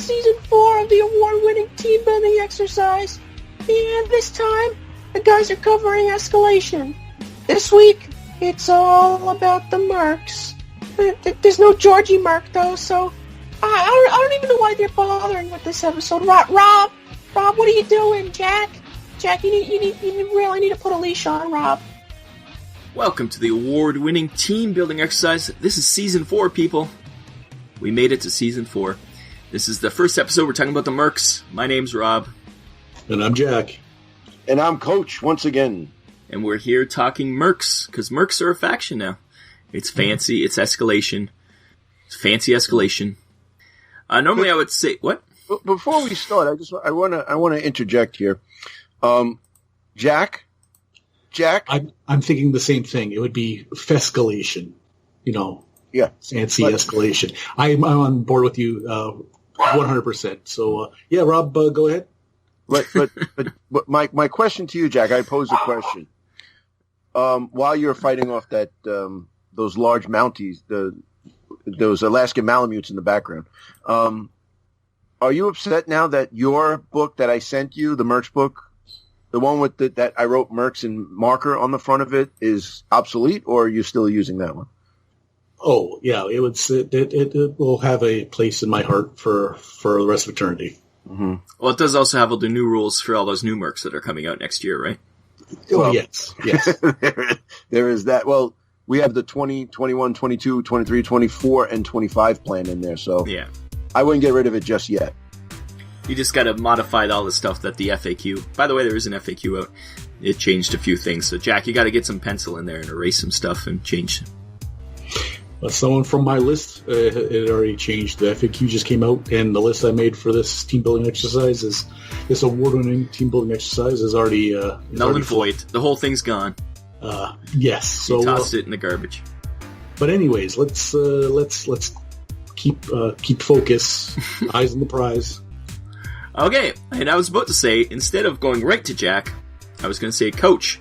Season 4 of the award-winning team-building exercise. And this time, the guys are covering Escalation. This week, it's all about the M.E.R.C.S. There's no Georgie M.E.R.C., though, so I don't even know why they're bothering with this episode. Rob, what are you doing? Jack, you really need to put a leash on Rob. Welcome to the award-winning team-building exercise. This is Season 4, people. We made it to Season 4. This is the first episode. We're talking about the M.E.R.C.S. My name's Rob. And I'm Jack. And I'm Coach, once again. And we're here talking M.E.R.C.S, because M.E.R.C.S are a faction now. It's fancy, it's escalation. It's fancy escalation. Normally I would say... What? Before we start, I want to interject here. Jack? I'm thinking the same thing. It would be fescalation, Yeah, fancy escalation. I'm on board with you 100%. So yeah, Rob, go ahead. But my question to you, Jack, I posed a question. While you're fighting off that those large Mounties, those Alaskan Malamutes in the background, are you upset now that your book that I sent you, the M.E.R.C.S book, the one with that I wrote M.E.R.C.S in marker on the front of it, is obsolete, or are you still using that one? Oh yeah, it will have a place in my heart for the rest of eternity. Mm-hmm. Well, it does also have all the new rules for all those new M.E.R.C.S that are coming out next year, right? Well, yes. There is that. Well, we have the 20, 21, 22, 23, 24, and 25 plan in there, so yeah, I wouldn't get rid of it just yet. You just got to modify all the stuff that the FAQ... By the way, there is an FAQ out. It changed a few things. So, Jack, you got to get some pencil in there and erase some stuff and change. Someone from my list, it already changed. The FAQ just came out, and the list I made for this team-building exercise this award-winning team-building exercise is already... null and void. The whole thing's gone. Yes. So, you tossed it in the garbage. But anyways, let's keep focus, eyes on the prize. Okay, and I was about to say, instead of going right to Jack, I was going to say, Coach,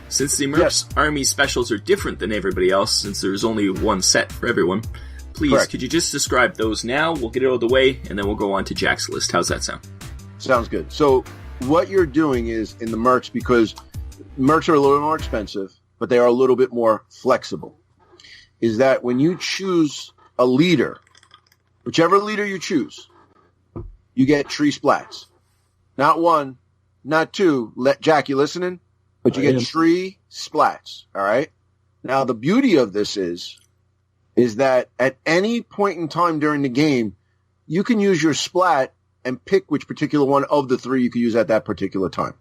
since the M.E.R.C.S Army specials are different than everybody else, since there's only one set for everyone, please, Correct. Could you just describe those now? We'll get it out of the way, and then we'll go on to Jack's list. How's that sound? Sounds good. So what you're doing is, in the M.E.R.C.S, because M.E.R.C.S are a little more expensive, but they are a little bit more flexible, is that when you choose a leader, whichever leader you choose, you get tree splats. Not one, not two. Jack, you listening? But you get tree splats. All right. Now the beauty of this is that at any point in time during the game, you can use your splat and pick which particular one of the three you can use at that particular time.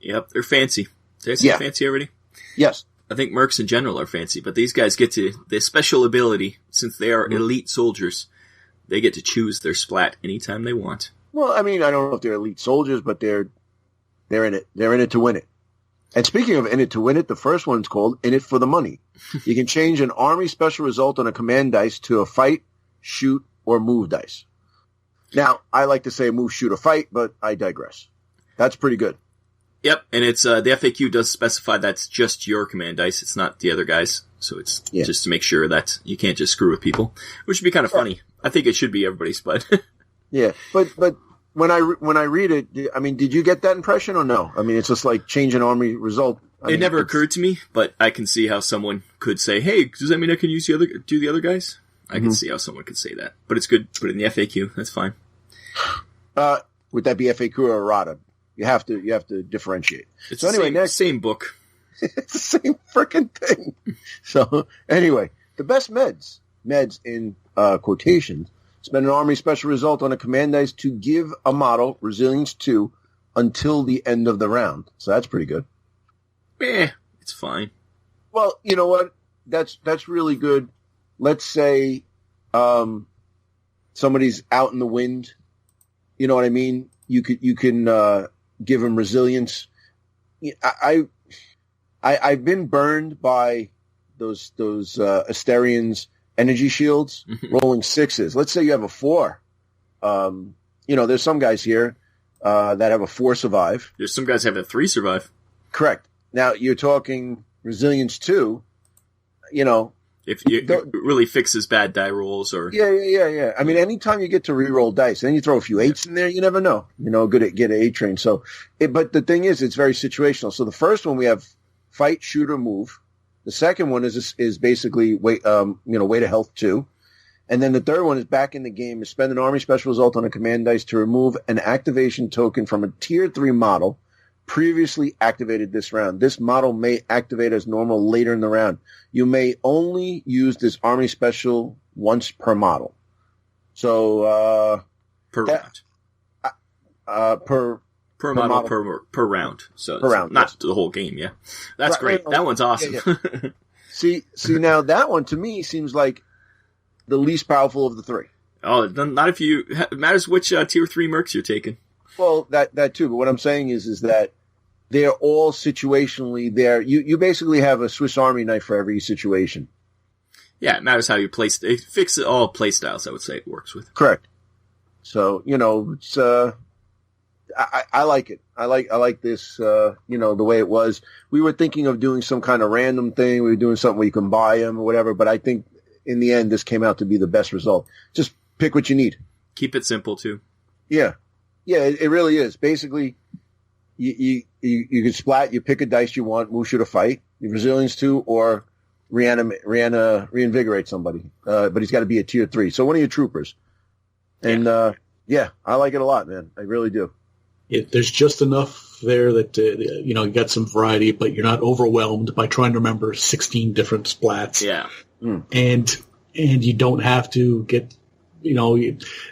Yep, they're fancy. Did I say fancy already? Yes. I think M.E.R.C.S in general are fancy, but these guys get to the special ability, since they are elite soldiers. They get to choose their splat anytime they want. Well, I mean, I don't know if they're elite soldiers, but they're in it. They're in it to win it. And speaking of in it to win it, the first one's called In It for the Money. You can change an Army special result on a command dice to a fight, shoot, or move dice. Now, I like to say move, shoot, or fight, but I digress. That's pretty good. Yep, and it's the FAQ does specify that's just your command dice. It's not the other guys. So it's just to make sure that you can't just screw with people, which would be kind of funny. I think it should be everybody's, but yeah. But when I read it, I mean, did you get that impression or no? I mean, it's just like change an Army result. It never occurred to me, but I can see how someone could say, "Hey, does that mean I can use the other guys?" I can see how someone could say that, but it's good. Put it in the FAQ. That's fine. Would that be FAQ or errata? You have to differentiate. It's so anyway, next same book. It's the same freaking thing. So anyway, the best meds in quotations, spend an Army special result on a command dice to give a model resilience 2 until the end of the round. So that's pretty good. It's fine. Well, you know what? That's really good. Let's say somebody's out in the wind. You know what I mean? You can give them resilience. I've been burned by those Asterians energy shields rolling 6s. Let's say you have a 4. There's some guys here that have a 4 survive. There's some guys that have a 3 survive. Correct. Now you're talking resilience 2. If it really fixes bad die rolls or... Yeah. I mean, anytime you get to re-roll dice, then you throw a few 8s in there, you never know. Good at get an 8 train. So, but the thing is, it's very situational. So the first one we have fight, shoot, or move. The second one is basically weight of health 2. And then the third one is back in the game, is spend an army special result on a command dice to remove an activation token from a tier 3 model previously activated this round. This model may activate as normal later in the round. You may only use this army special once per model. So per round. Per model per round. So per round, not the whole game. Yeah, that's great. That one's awesome. Yeah. see now that one to me seems like the least powerful of the 3. Oh, not if you. It matters which tier 3 mercs you're taking. Well, that too. But what I'm saying is that they're all situationally there. You basically have a Swiss Army knife for every situation. Yeah, it matters how you play. It fixes all play styles, I would say it works with. Correct. So, it's, I like it. I like this, the way it was. We were thinking of doing some kind of random thing. We were doing something where you can buy them or whatever, but I think in the end, this came out to be the best result. Just pick what you need. Keep it simple too. Yeah. Yeah, it really is. Basically, you can splat, you pick a dice you want, move, shoot, or fight. Your resilience 2 or reinvigorate somebody. But he's got to be a tier 3. So one of your troopers. And, I like it a lot, man. I really do. There's just enough there that, you got some variety, but you're not overwhelmed by trying to remember 16 different splats. Yeah. And you don't have to get,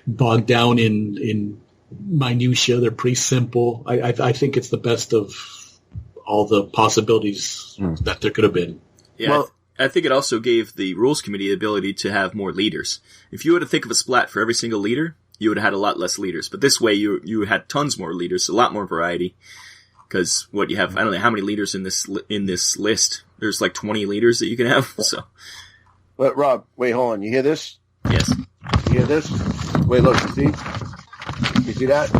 bogged down in minutia. They're pretty simple. I think it's the best of all the possibilities that there could have been. Yeah, well, I think it also gave the rules committee the ability to have more leaders. If you were to think of a splat for every single leader, you would have had a lot less leaders. But this way, you had tons more leaders, a lot more variety. Because what you have, I don't know how many leaders in this list. There's like 20 leaders that you can have. So, but Rob, wait, hold on. You hear this? Yes. You hear this? Wait, look. You see that?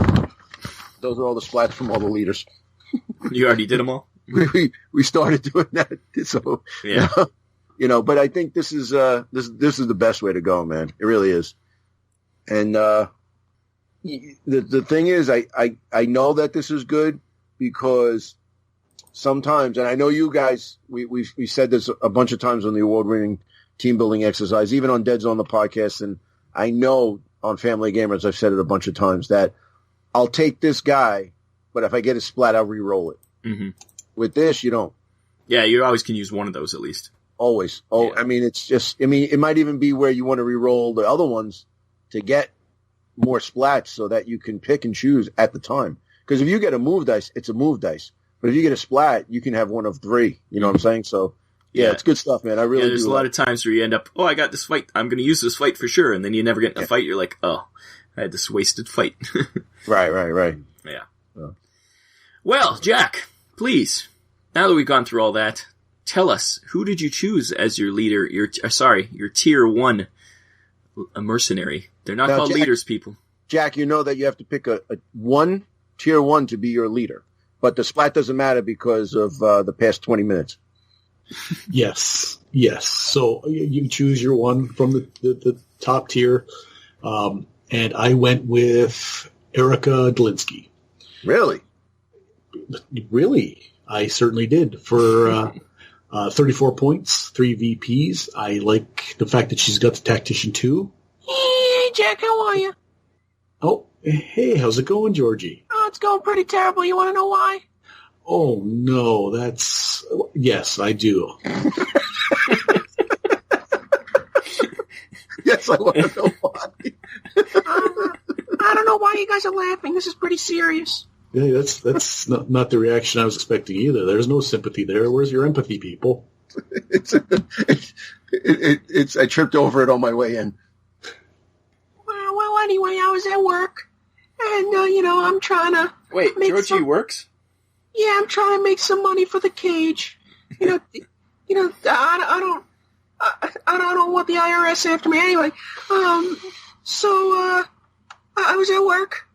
Those are all the splats from all the leaders. You already did them all? We started doing that. So yeah. But I think this is this is the best way to go, man. It really is. And the thing is, I know that this is good because sometimes, and I know you guys, we said this a bunch of times on the award-winning team building exercise, even on Deadzone the Podcast, and I know on Family Gamers I've said it a bunch of times that I'll take this guy, but if I get a splat, I'll re-roll it. Mm-hmm. With this, you don't. Yeah, you always can use one of those at least. Always. Oh, yeah. I mean, it might even be where you want to re-roll the other ones to get more splats so that you can pick and choose at the time. Because if you get a move dice, it's a move dice. But if you get a splat, you can have one of 3. You know what I'm saying? So, yeah, it's good stuff, man. I really do. There's a lot of times where you end up, I got this fight. I'm going to use this fight for sure. And then you never get in a fight. You're like, I had this wasted fight. Right. Yeah. Well, Jack, please, now that we've gone through all that, tell us, who did you choose as your leader, your tier 1 mercenary? They're not called leaders, people. Jack, you know that you have to pick a tier 1 to be your leader. But the splat doesn't matter because of the past 20 minutes. Yes. So you choose your one from the top tier. And I went with Erica Dolinsky. Really? Really? I certainly did. For 34 points, 3 VPs. I like the fact that she's got the Tactician too. Hey, Jack, how are you? Oh, hey, how's it going, Georgie? Oh, it's going pretty terrible. You want to know why? Oh, no, yes, I do. Yes, I want to know why. I don't know why you guys are laughing. This is pretty serious. Yeah, that's not the reaction I was expecting either. There's no sympathy there. Where's your empathy, people? I tripped over it on my way in. Well, anyway, I was at work, and, I'm trying to... Wait, Georgie works? Yeah, I'm trying to make some money for the cage. I don't want the IRS after me anyway. So I was at work,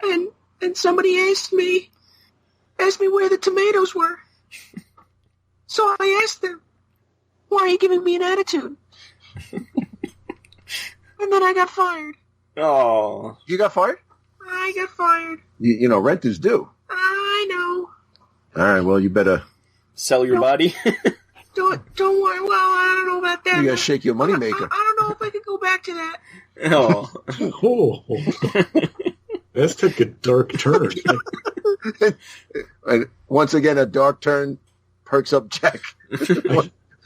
and somebody asked me where the tomatoes were. So I asked them, why are you giving me an attitude? And then I got fired. Oh. You got fired? I got fired. You know, rent is due. I know. All right, well, you better... Sell your body? Don't worry. Well, I don't know about that. You gotta shake your moneymaker. I don't know if I could go back to that. Oh. That took a dark turn. And once again, a dark turn perks up Jack.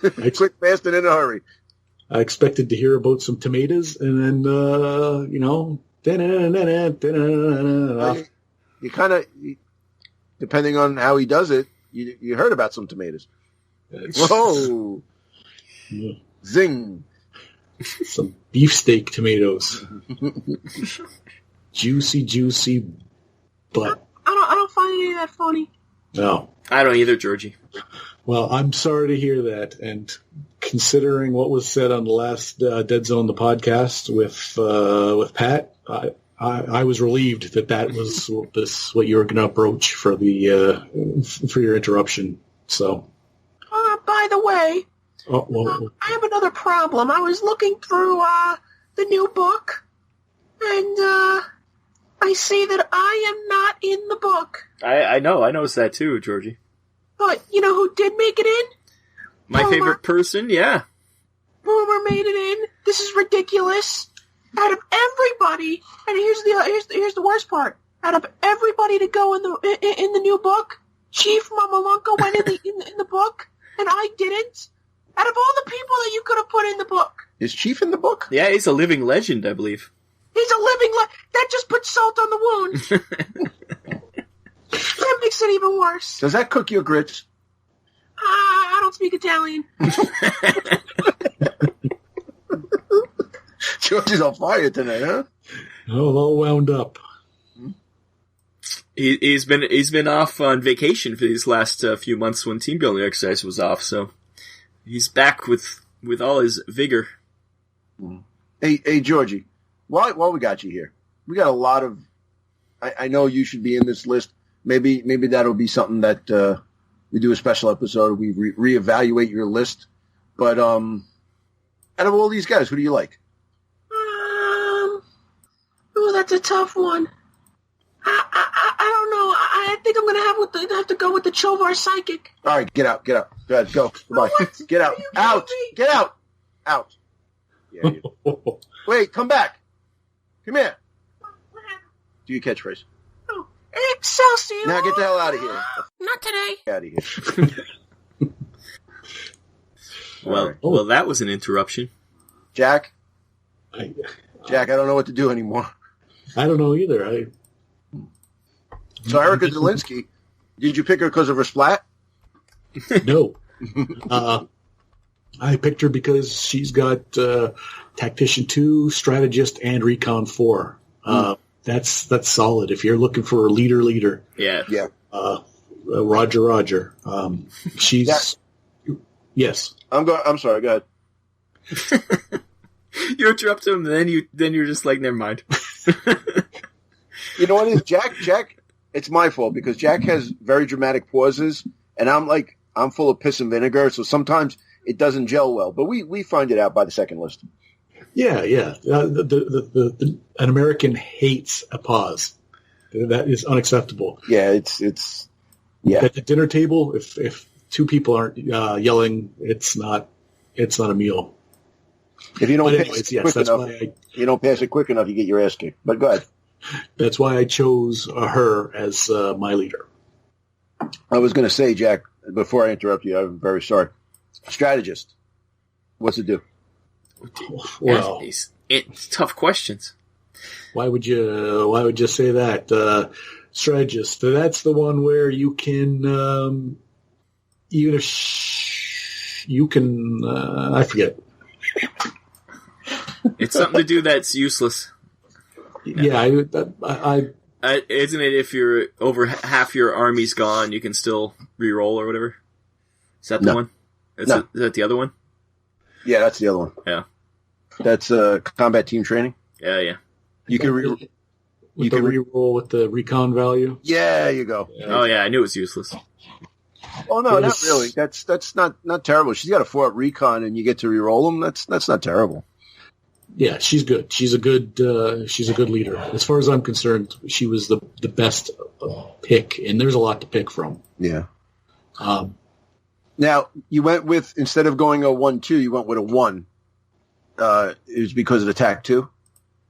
Quick, fast, and in a hurry. I expected to hear about some tomatoes, and then, you know... You kind of, depending on how he does it, you heard about some tomatoes. Whoa! Yeah. Zing! Some beefsteak tomatoes. Juicy butt. I don't find any of that funny. No. I don't either, Georgie. Well, I'm sorry to hear that, and considering what was said on the last Deadzone the Podcast with Pat, I was relieved that was what you were going to approach for your interruption. So, by the way, I have another problem. I was looking through the new book, and I see that I am not in the book. I know. I noticed that too, Georgie. But you know who did make it in? My Boomer. favorite person, yeah. Boomer made it in. This is ridiculous. Out of everybody, and here's the worst part. Out of everybody to go in the new book, Chief Mamalunka went in the book, and I didn't. Out of all the people that you could have put in the book, Is Chief in the book? Yeah, he's a living legend, I believe. he's a living. That just puts salt on the wound. That makes it even worse. Does that cook your grits? I don't speak Italian. George is on fire tonight, huh? all wound up. He's been off on vacation for these last few months when team building exercise was off, so he's back with all his vigor. Hey, Georgie, while we got you here, we got a lot of. I know you should be in this list. Maybe that'll be something that we do a special episode. We reevaluate your list. But out of all these guys, who do you like? Oh, that's a tough one. I don't know. I think I'm gonna have to go with the Chovar Psychic. All right, get out. Go ahead, go. Goodbye. What? Get out. Are you Out. kidding me? Get out. Out. Yeah, wait, come back. Come here. What happened? Do your catchphrase. Oh, Excelsior! Now get the hell out of here. Not today. Get out of here. Well, right. well, that was an interruption. Jack, I I don't know what to do anymore. don't know either. So Erica Zielinski, did you pick her because of her splat? No. I picked her because she's got Tactician 2, Strategist, and Recon 4. That's solid. If you're looking for a leader. Yeah. Yeah. Roger. She's... Yes. I'm sorry, go ahead. You interrupt him, and then you're just like, never mind. You know what it is? Jack, it's my fault because Jack has very dramatic pauses, and I'm full of piss and vinegar, so sometimes it doesn't gel well. But we find it out by the second list. Yeah. An American hates a pause. That is unacceptable. Yeah, it's yeah. At the dinner table, if two people aren't yelling, it's not a meal. If you don't But pass anyways, it yes, quick that's enough, why you don't pass it quick enough, you get your ass kicked. But go ahead. that's why I chose her as my leader. I was going to say, Jack, before I interrupt you, I'm very sorry. Strategist, what's it do? Well, It's tough questions. why would you say that? Strategist, that's the one where you can even if you can I forget. It's something to do that's useless. Yeah, I Isn't it if you're over half your army's gone, you can still re-roll or whatever? Is that the No. one? Is No. that the other one? Yeah, that's the other one. Yeah. That's combat team training. Yeah. You can with you the can reroll with the recon value. Yeah, you go. Oh, yeah, I knew it was useless. Oh no, not really. That's not terrible. She's got a 4 at recon, and you get to re-roll them. That's not terrible. Yeah, she's good. She's a good leader. As far as I'm concerned, she was the best pick, and there's a lot to pick from. Yeah. Now you went with, instead of going a 1-2, you went with a 1. It was because of the TAC-2,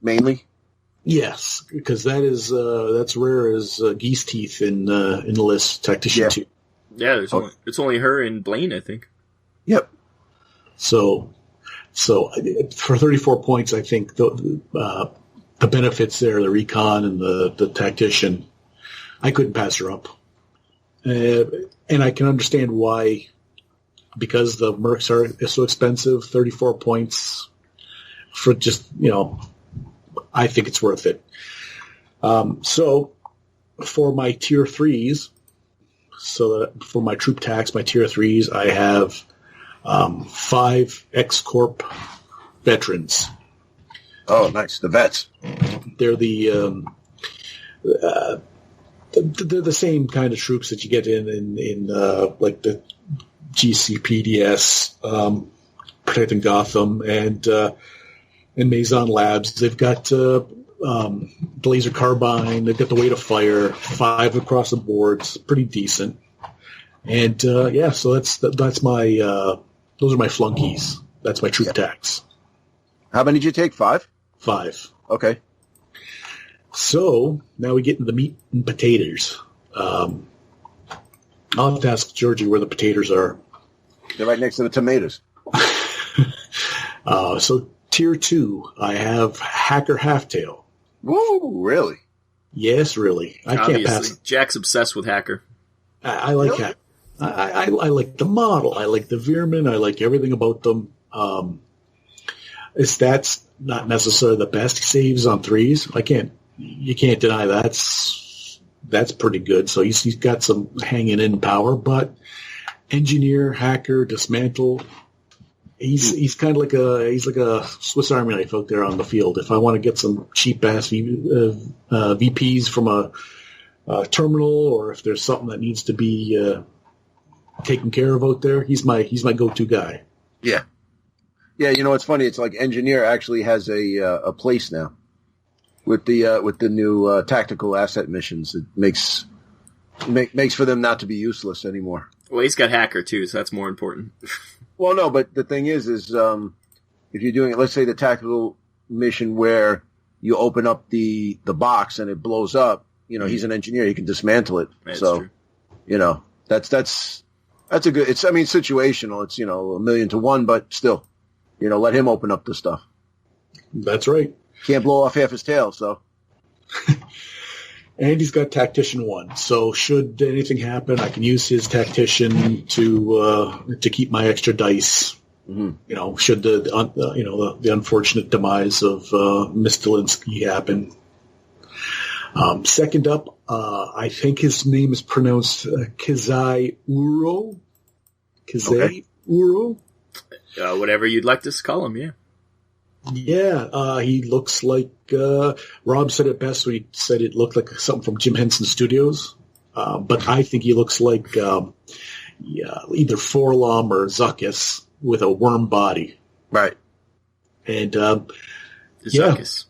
mainly. Yes, because that's rare as geese teeth in the list. Tactician 2. Yeah, it's only her and Blaine, I think. Yep. So for 34 points, I think the benefits there, the recon and the tactician, I couldn't pass her up. And I can understand why, because the Mercs are so expensive. 34 points for just, I think it's worth it. So for my tier 3s, for my troop tax, my tier 3s, I have 5 X-Corp veterans. Oh, nice. The vets. They're they're the same kind of troops that you get in like the GCPDS, Protecting Gotham, and Maison Labs. They've got the laser carbine. They've got the weight of fire. 5 across the board. It's pretty decent. And so that's my those are my flunkies. That's my troop tax. How many did you take? 5? 5. Okay. So now we get into the meat and potatoes. I'll have to ask Georgie where the potatoes are. They're right next to the tomatoes. So tier 2, I have Hacker Halftail. Woo, really? Yes, really. I can't pass it. Jack's obsessed with Hacker. I like Hacker. I like the model. I like the veer-myn. I like everything about them. His stats not necessarily the best. He saves on 3s. You can't deny that's pretty good. So he's got some hanging in power, but engineer, hacker, dismantle. He's kind of like a Swiss Army knife out there on the field. If I want to get some cheap ass VPs from a terminal, or if there's something that needs to be taken care of out there, he's my go-to guy. Yeah. Yeah, it's funny. It's like engineer actually has a place now with the new tactical asset missions. It makes for them not to be useless anymore. Well, he's got hacker too, so that's more important. Well, no, but the thing is if you're doing it, let's say the tactical mission where you open up the box and it blows up, he's an engineer, he can dismantle it. That's true. That's a good. It's situational. It's 1,000,000 to 1, but still. Let him open up the stuff. That's right. Can't blow off half his tail, so. And he's got Tactician 1. So should anything happen, I can use his Tactician to keep my extra dice. Mm-hmm. Should the unfortunate demise of Mistalinsky happen. Second up, I think his name is pronounced Kizai Uro. Kizai Uro. Whatever you'd like to call him, yeah. Yeah, he looks like, Rob said it best when he said it looked like something from Jim Henson Studios. But I think he looks like either Forlom or Zuckus with a worm body. Right. And, Zuckus.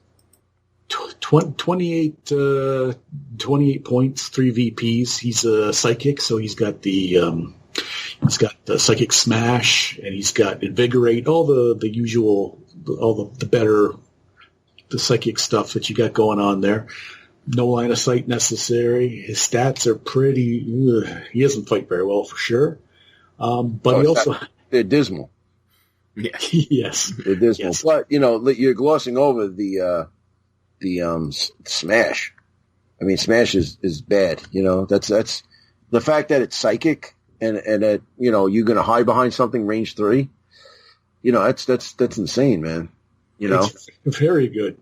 28 points, 3 VPs. He's a psychic, so he's got the psychic smash, and he's got invigorate, all the usual, all the better, the psychic stuff that you got going on there. No line of sight necessary. His stats are pretty. He doesn't fight very well for sure, but he also they're dismal. Yeah. Yes, they're dismal. Yes. But you're glossing over the smash. I mean, smash is bad. That's the fact that it's psychic. And that you're going to hide behind something range 3, that's insane, man. It's very good.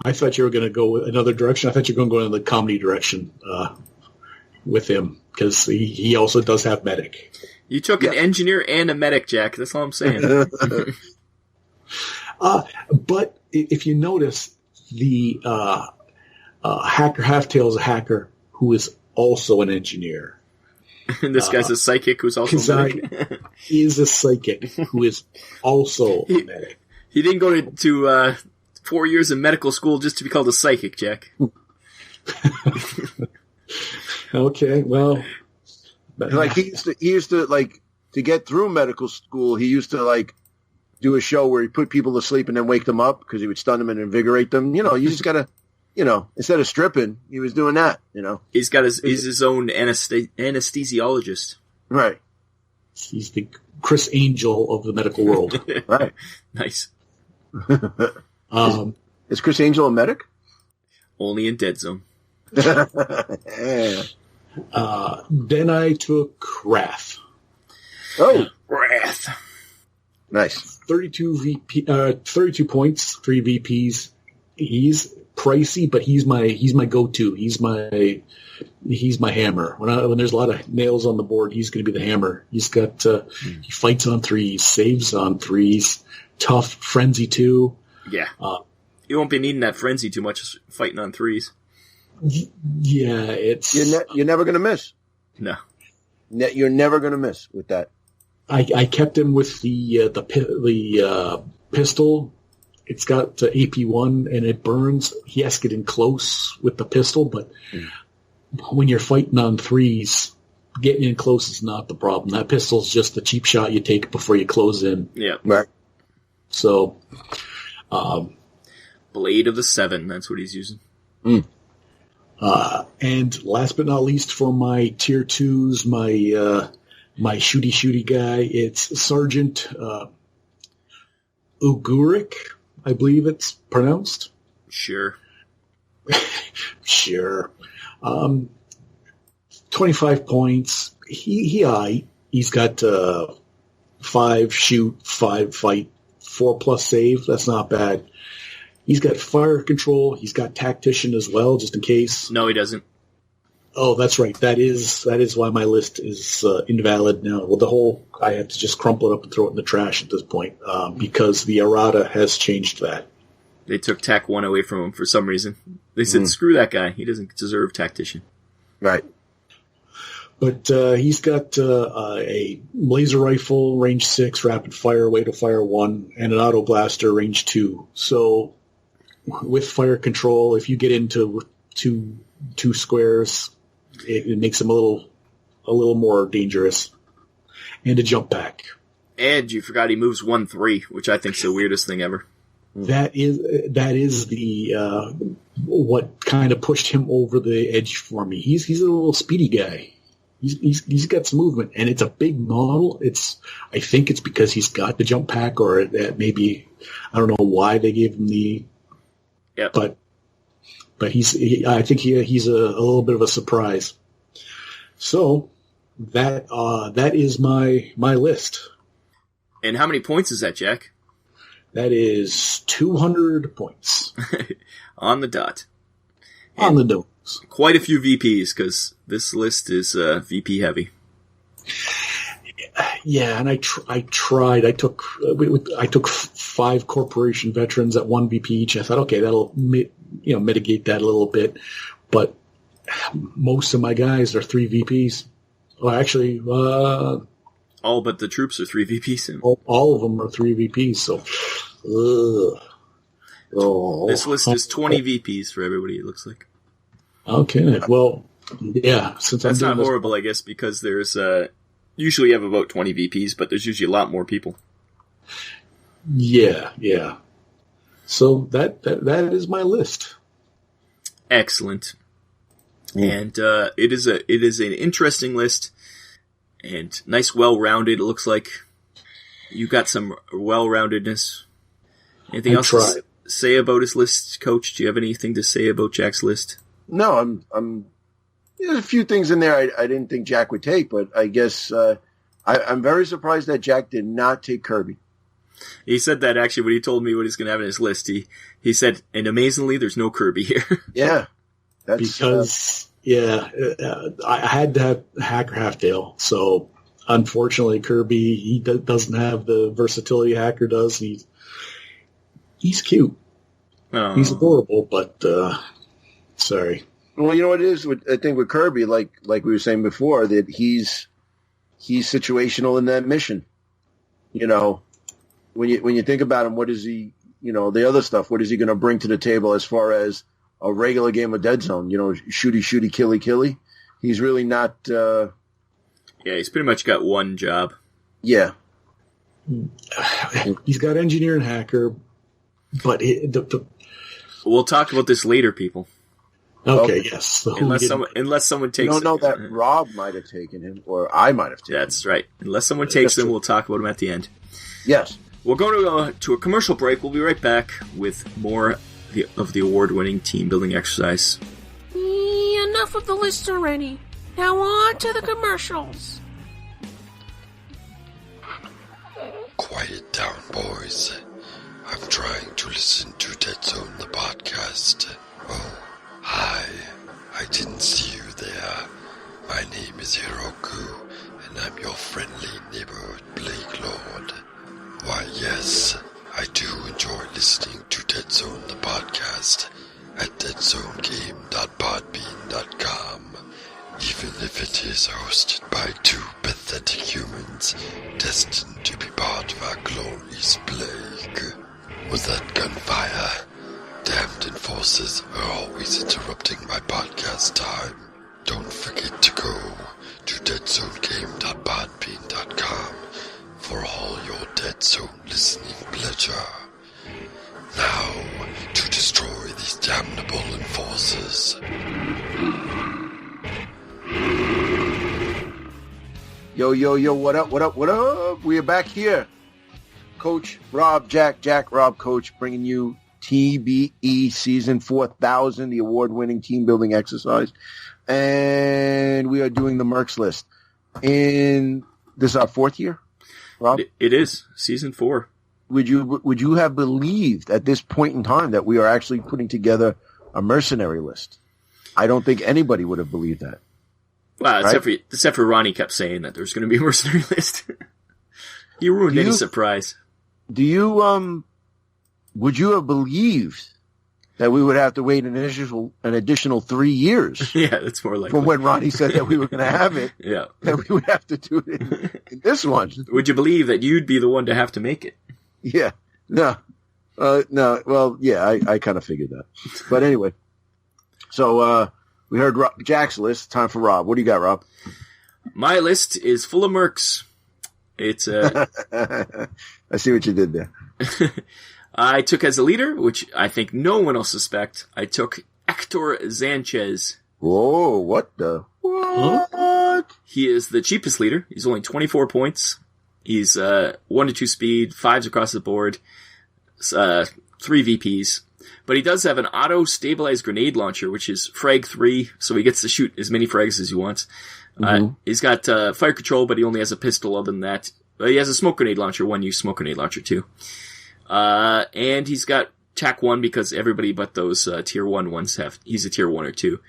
I thought you were going to go another direction. I thought you were going to go in the comedy direction with him, because he also does have medic. You took an engineer and a medic, Jack. That's all I'm saying. But if you notice, the Hacker Halftail is a hacker who is also an engineer. And this guy's a psychic who's also a medic. He is a psychic who is also a medic. He didn't go to 4 years of medical school just to be called a psychic, Jack. Okay, well, like he used to like to get through medical school. He used to like do a show where he put people to sleep and then wake them up because he would stun them and invigorate them. You know, you just gotta, instead of stripping, he was doing that. He's his own anesthesiologist. Right. He's the Chris Angel of the medical world. Right. Nice. Is Chris Angel a medic? Only in Deadzone. Yeah. Then I took Wrath. Oh, Wrath. Nice. 32 points, 3 VPs. He's pricey, but he's my go-to. He's my hammer. When there's a lot of nails on the board, he's going to be the hammer. He's got he fights on 3s, saves on 3s, tough, frenzy too. Yeah. You won't be needing that frenzy too much fighting on 3s. Yeah, it's you're never going to miss. No. You're never going to miss with that. I kept him with the pistol. It's got AP1 and it burns. He has to get in close with the pistol, but when you're fighting on 3s, getting in close is not the problem. That pistol's just the cheap shot you take before you close in. Yeah. Right. So, Blade of the 7, that's what he's using. And last but not least, for my tier 2s, my shooty guy, it's Sergeant Uguric, I believe it's pronounced. Sure. Sure. 25 points. He's got 5 shoot, 5 fight, 4+ save. That's not bad. He's got fire control. He's got tactician as well, just in case. No, he doesn't. Oh, that's right. That is why my list is invalid now. Well, I have to just crumple it up and throw it in the trash at this point because the errata has changed that. They took Tac 1 away from him for some reason. They said, screw that guy. He doesn't deserve tactician. Right. But he's got a laser rifle, range 6, rapid fire, way to fire 1, and an auto blaster, range 2. So with fire control, if you get into two squares, it makes him a little more dangerous. And a jump pack. And you forgot he moves 1-3, which I think is the weirdest thing ever. That is the what kind of pushed him over the edge for me. He's a little speedy guy. He's got some movement, and it's a big model. I think it's because he's got the jump pack, or maybe I don't know why they gave him the. Yep. But I think he's a little bit of a surprise. So that is my list. And how many points is that, Jack? That is 200 points. On the dot. On the nose. Quite a few VPs, because this list is VP heavy. Yeah, and I tried. I took 5 corporation veterans at 1 VP each. I thought, okay, that'll mitigate that a little bit. But most of my guys are 3 VPs. Well, actually, all but the troops are 3 VPs. And all of them are 3 VPs. So, this list is 20 VPs for everybody. It looks like. Okay, well, yeah. Since that's not horrible, I guess, because there's usually you have about 20 VPs, but there's usually a lot more people. Yeah. So that is my list. Excellent. And it is an interesting list and nice, well-rounded. It looks like you got some well-roundedness. Anything else to say about his list, Coach? Do you have anything to say about Jack's list? No, I'm. There's a few things in there I didn't think Jack would take, but I guess I'm very surprised that Jack did not take Kirby. He said that actually when he told me what he's going to have in his list. He said, and amazingly, there's no Kirby here. Yeah. That's, because I had to have Hacker Halfdale. So unfortunately, Kirby he doesn't have the versatility Hacker does. He's cute. Oh. He's adorable, but sorry. Well, you know what it is. I think with Kirby, like we were saying before, that he's situational in that mission. You know, when you think about him, what is he? You know, the other stuff. What is he going to bring to the table as far as a regular game of Deadzone? You know, shooty, killy. He's really not. Yeah, he's pretty much got one job. Yeah. He's got engineer and hacker, but we'll talk about this later, people. Okay, yes. Unless someone takes him. Don't know that Rob might have taken him, or I might have taken him. That's right. Unless someone takes him, we'll talk about him at the end. Yes. We're going to a commercial break. We'll be right back with more of the award-winning team-building exercise. Enough of the list already. Now on to the commercials. Quiet down, boys. I'm trying to listen to Deadzone the Podcast. Oh, hi. I didn't see you there. My name is Hiroku, and I'm your friendly neighborhood Blake Lord. Why, yes, I do enjoy listening to Deadzone the Podcast at deadzonegame.podbean.com, even if it is hosted by two pathetic humans destined to be part of our glorious plague. Was that gunfire? Damned enforcers are always interrupting my podcast time. Don't forget to go to deadzonegame.podbean.com for all your Deadzone listening pleasure. Now, to destroy these damnable enforcers. Yo, what up? We are back here. Coach Rob, Jack, Rob, Coach, bringing you TBE Season 4000, the award-winning team-building exercise. And we are doing the M.E.R.C.S list. And this is our fourth year, Rob? It is. Season 4. Would you have believed at this point in time that we are actually putting together a mercenary list? I don't think anybody would have believed that. Well, right? except for Ronnie kept saying that there's going to be a mercenary list. You ruined any surprise. Would you have believed that we would have to wait an additional 3 years? Yeah, that's more likely. From when Ronnie said that we were going to have it. Yeah. That we would have to do it in this one. Would you believe that you'd be the one to have to make it? Yeah. No. Well, yeah, I kind of figured that. But anyway. So, we heard Jack's list. Time for Rob. What do you got, Rob? My list is full of M.E.R.C.S. It's I see what you did there. I took as a leader, which I think no one will suspect, I took Hector Sanchez. Whoa, what the? What? He is the cheapest leader. He's only 24 points. He's 1-2 speed, 5s across the board, 3 VPs. But he does have an auto-stabilized grenade launcher, which is frag 3, so he gets to shoot as many frags as he wants. He's got fire control, but he only has a pistol other than that. He has a smoke grenade launcher, 1-use smoke grenade launcher too. And he's got TAC 1 because everybody but those tier 1 ones have. He's a tier 1 or 2.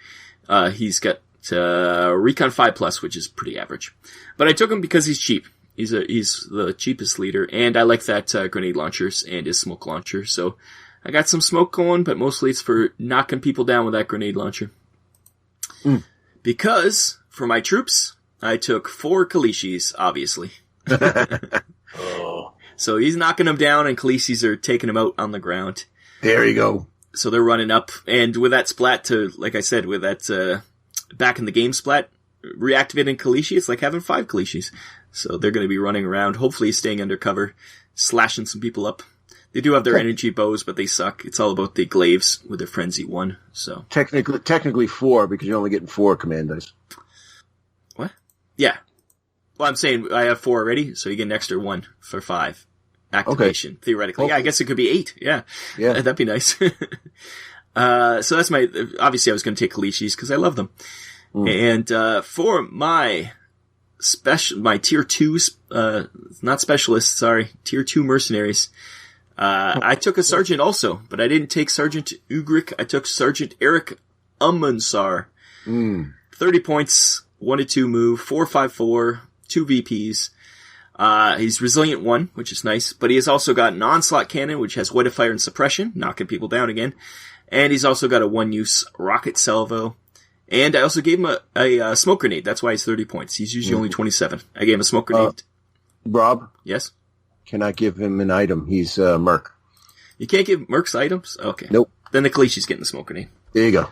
He's got Recon 5+, which is pretty average. But I took him because he's cheap. He's the cheapest leader, and I like that grenade launchers and his smoke launcher. So I got some smoke going, but mostly it's for knocking people down with that grenade launcher. Because for my troops, I took 4 Kalishis, obviously. Oh. So he's knocking them down, and Kalishis are taking them out on the ground. There you go. So they're running up, and with that splat like I said, with that back in the game splat, reactivating Kalishi, it's like having 5 Kalishis. So they're going to be running around, hopefully staying under cover, slashing some people up. They do have their energy bows, but they suck. It's all about the glaives with their Frenzy 1. So technically 4 because you're only getting 4 command dice. What? Yeah. Well, I'm saying I have 4 already, so you get an extra 1 for 5 activation, theoretically. Okay. Yeah, I guess it could be 8. Yeah. That'd be nice. So that's obviously I was going to take Kalishis because I love them. And for my tier 2, not specialists, sorry, tier 2 mercenaries, I took a sergeant also, but I didn't take Sergeant Ugric. I took Sergeant Eric Umunsar. 30 points, 1-2 move, 4-5-4, 2 VPs. He's resilient 1, which is nice, but he has also got an onslaught cannon, which has Wet of Fire and suppression, knocking people down again. And he's also got a 1-use rocket salvo. And I also gave him a smoke grenade. That's why he's 30 points. He's usually only 27. I gave him a smoke grenade. Rob? Yes? Cannot give him an item. He's Merc. You can't give Mercs items? Okay. Nope. Then the Kalishi's getting the smoke grenade. There you go.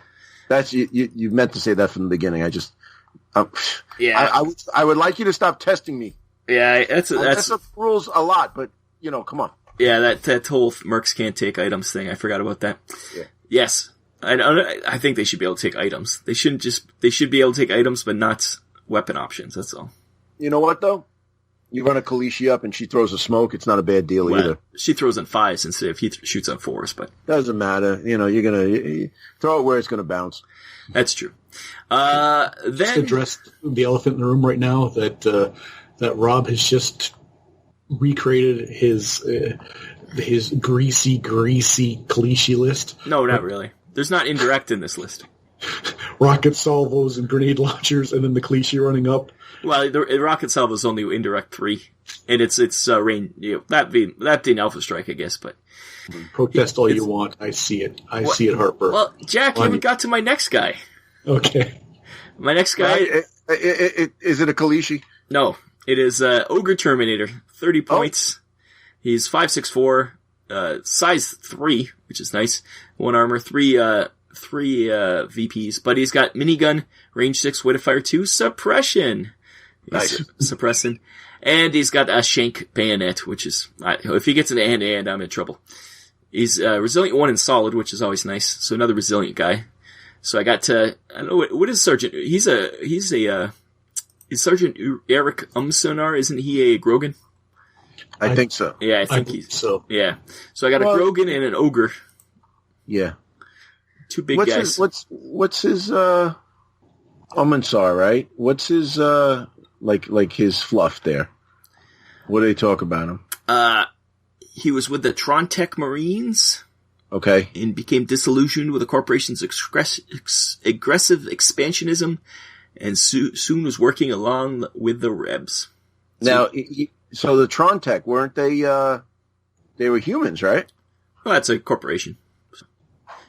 That's you meant to say that from the beginning. I just... yeah. I would like you to stop testing me. Yeah, that's the rules a lot, but, come on. Yeah, that whole Mercs can't take items thing. I forgot about that. Yeah. Yes. I think they should be able to take items. They should be able to take items, but not weapon options. That's all. You know what, though? You run a Kalishi up and she throws a smoke, it's not a bad deal either. She throws on 5s instead of he shoots on 4s, but... Doesn't matter. You're you throw it where it's going to bounce. That's true. Just address the elephant in the room right now that Rob has just recreated his greasy Kalishi list. No, not really. There's not indirect in this list. Rocket salvos and grenade launchers, and then the Kalishi running up. Well, the rocket salvo is only indirect 3, and it's range. That being Alpha Strike, I guess. But protest all you want. I see it. I see it, Harper. Well, Jack, you haven't got to my next guy. Okay. My next guy. Is it a Kalishi? No, it is Ogre Terminator. 30 points. He's 5'6", size 3, which is nice. 1 armor, 3 VPs, but he's got minigun, range 6, weight of fire 2, suppression. Nice. Suppressing. And he's got a shank bayonet, which is, if he gets an hand, I'm in trouble. He's resilient 1 and solid, which is always nice. So another resilient guy. So I got to, I don't know, what is Sergeant? He's Sergeant Eric Umsonar, isn't he a Grogan? I think so. Yeah, I think he's so. Yeah. So I got a Grogan and an Ogre. Yeah. 2 big guys. What's his Umensar, right? What's his like his fluff there? What do they talk about him? He was with the Trontech Marines. Okay. And became disillusioned with the corporation's aggressive expansionism, and soon was working along with the Rebs. Now, so the Trontech, weren't they? They were humans, right? Well, that's a corporation.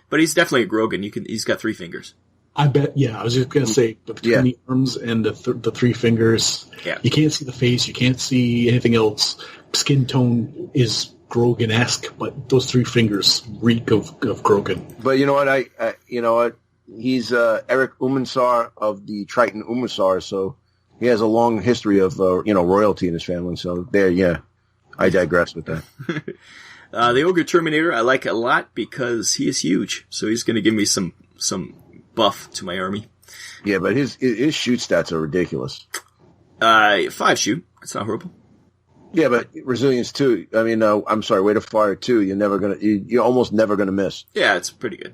But he's definitely a Grogan. He's got 3 fingers. I bet. Yeah, I was just gonna say between the arms and the 3 fingers. Yeah. You can't see the face. You can't see anything else. Skin tone is Grogan-esque, but those 3 fingers reek of Grogan. But you know what? He's Eric Umensar of the Triton Umensar, so he has a long history of royalty in his family. So there, I digress with that. The Ogre Terminator I like a lot because he is huge, so he's going to give me some buff to my army. Yeah, but his shoot stats are ridiculous. 5 shoot, it's not horrible. Yeah, but resilience 2. I mean, I'm sorry, weight of fire 2. You're almost never gonna miss. Yeah, it's pretty good.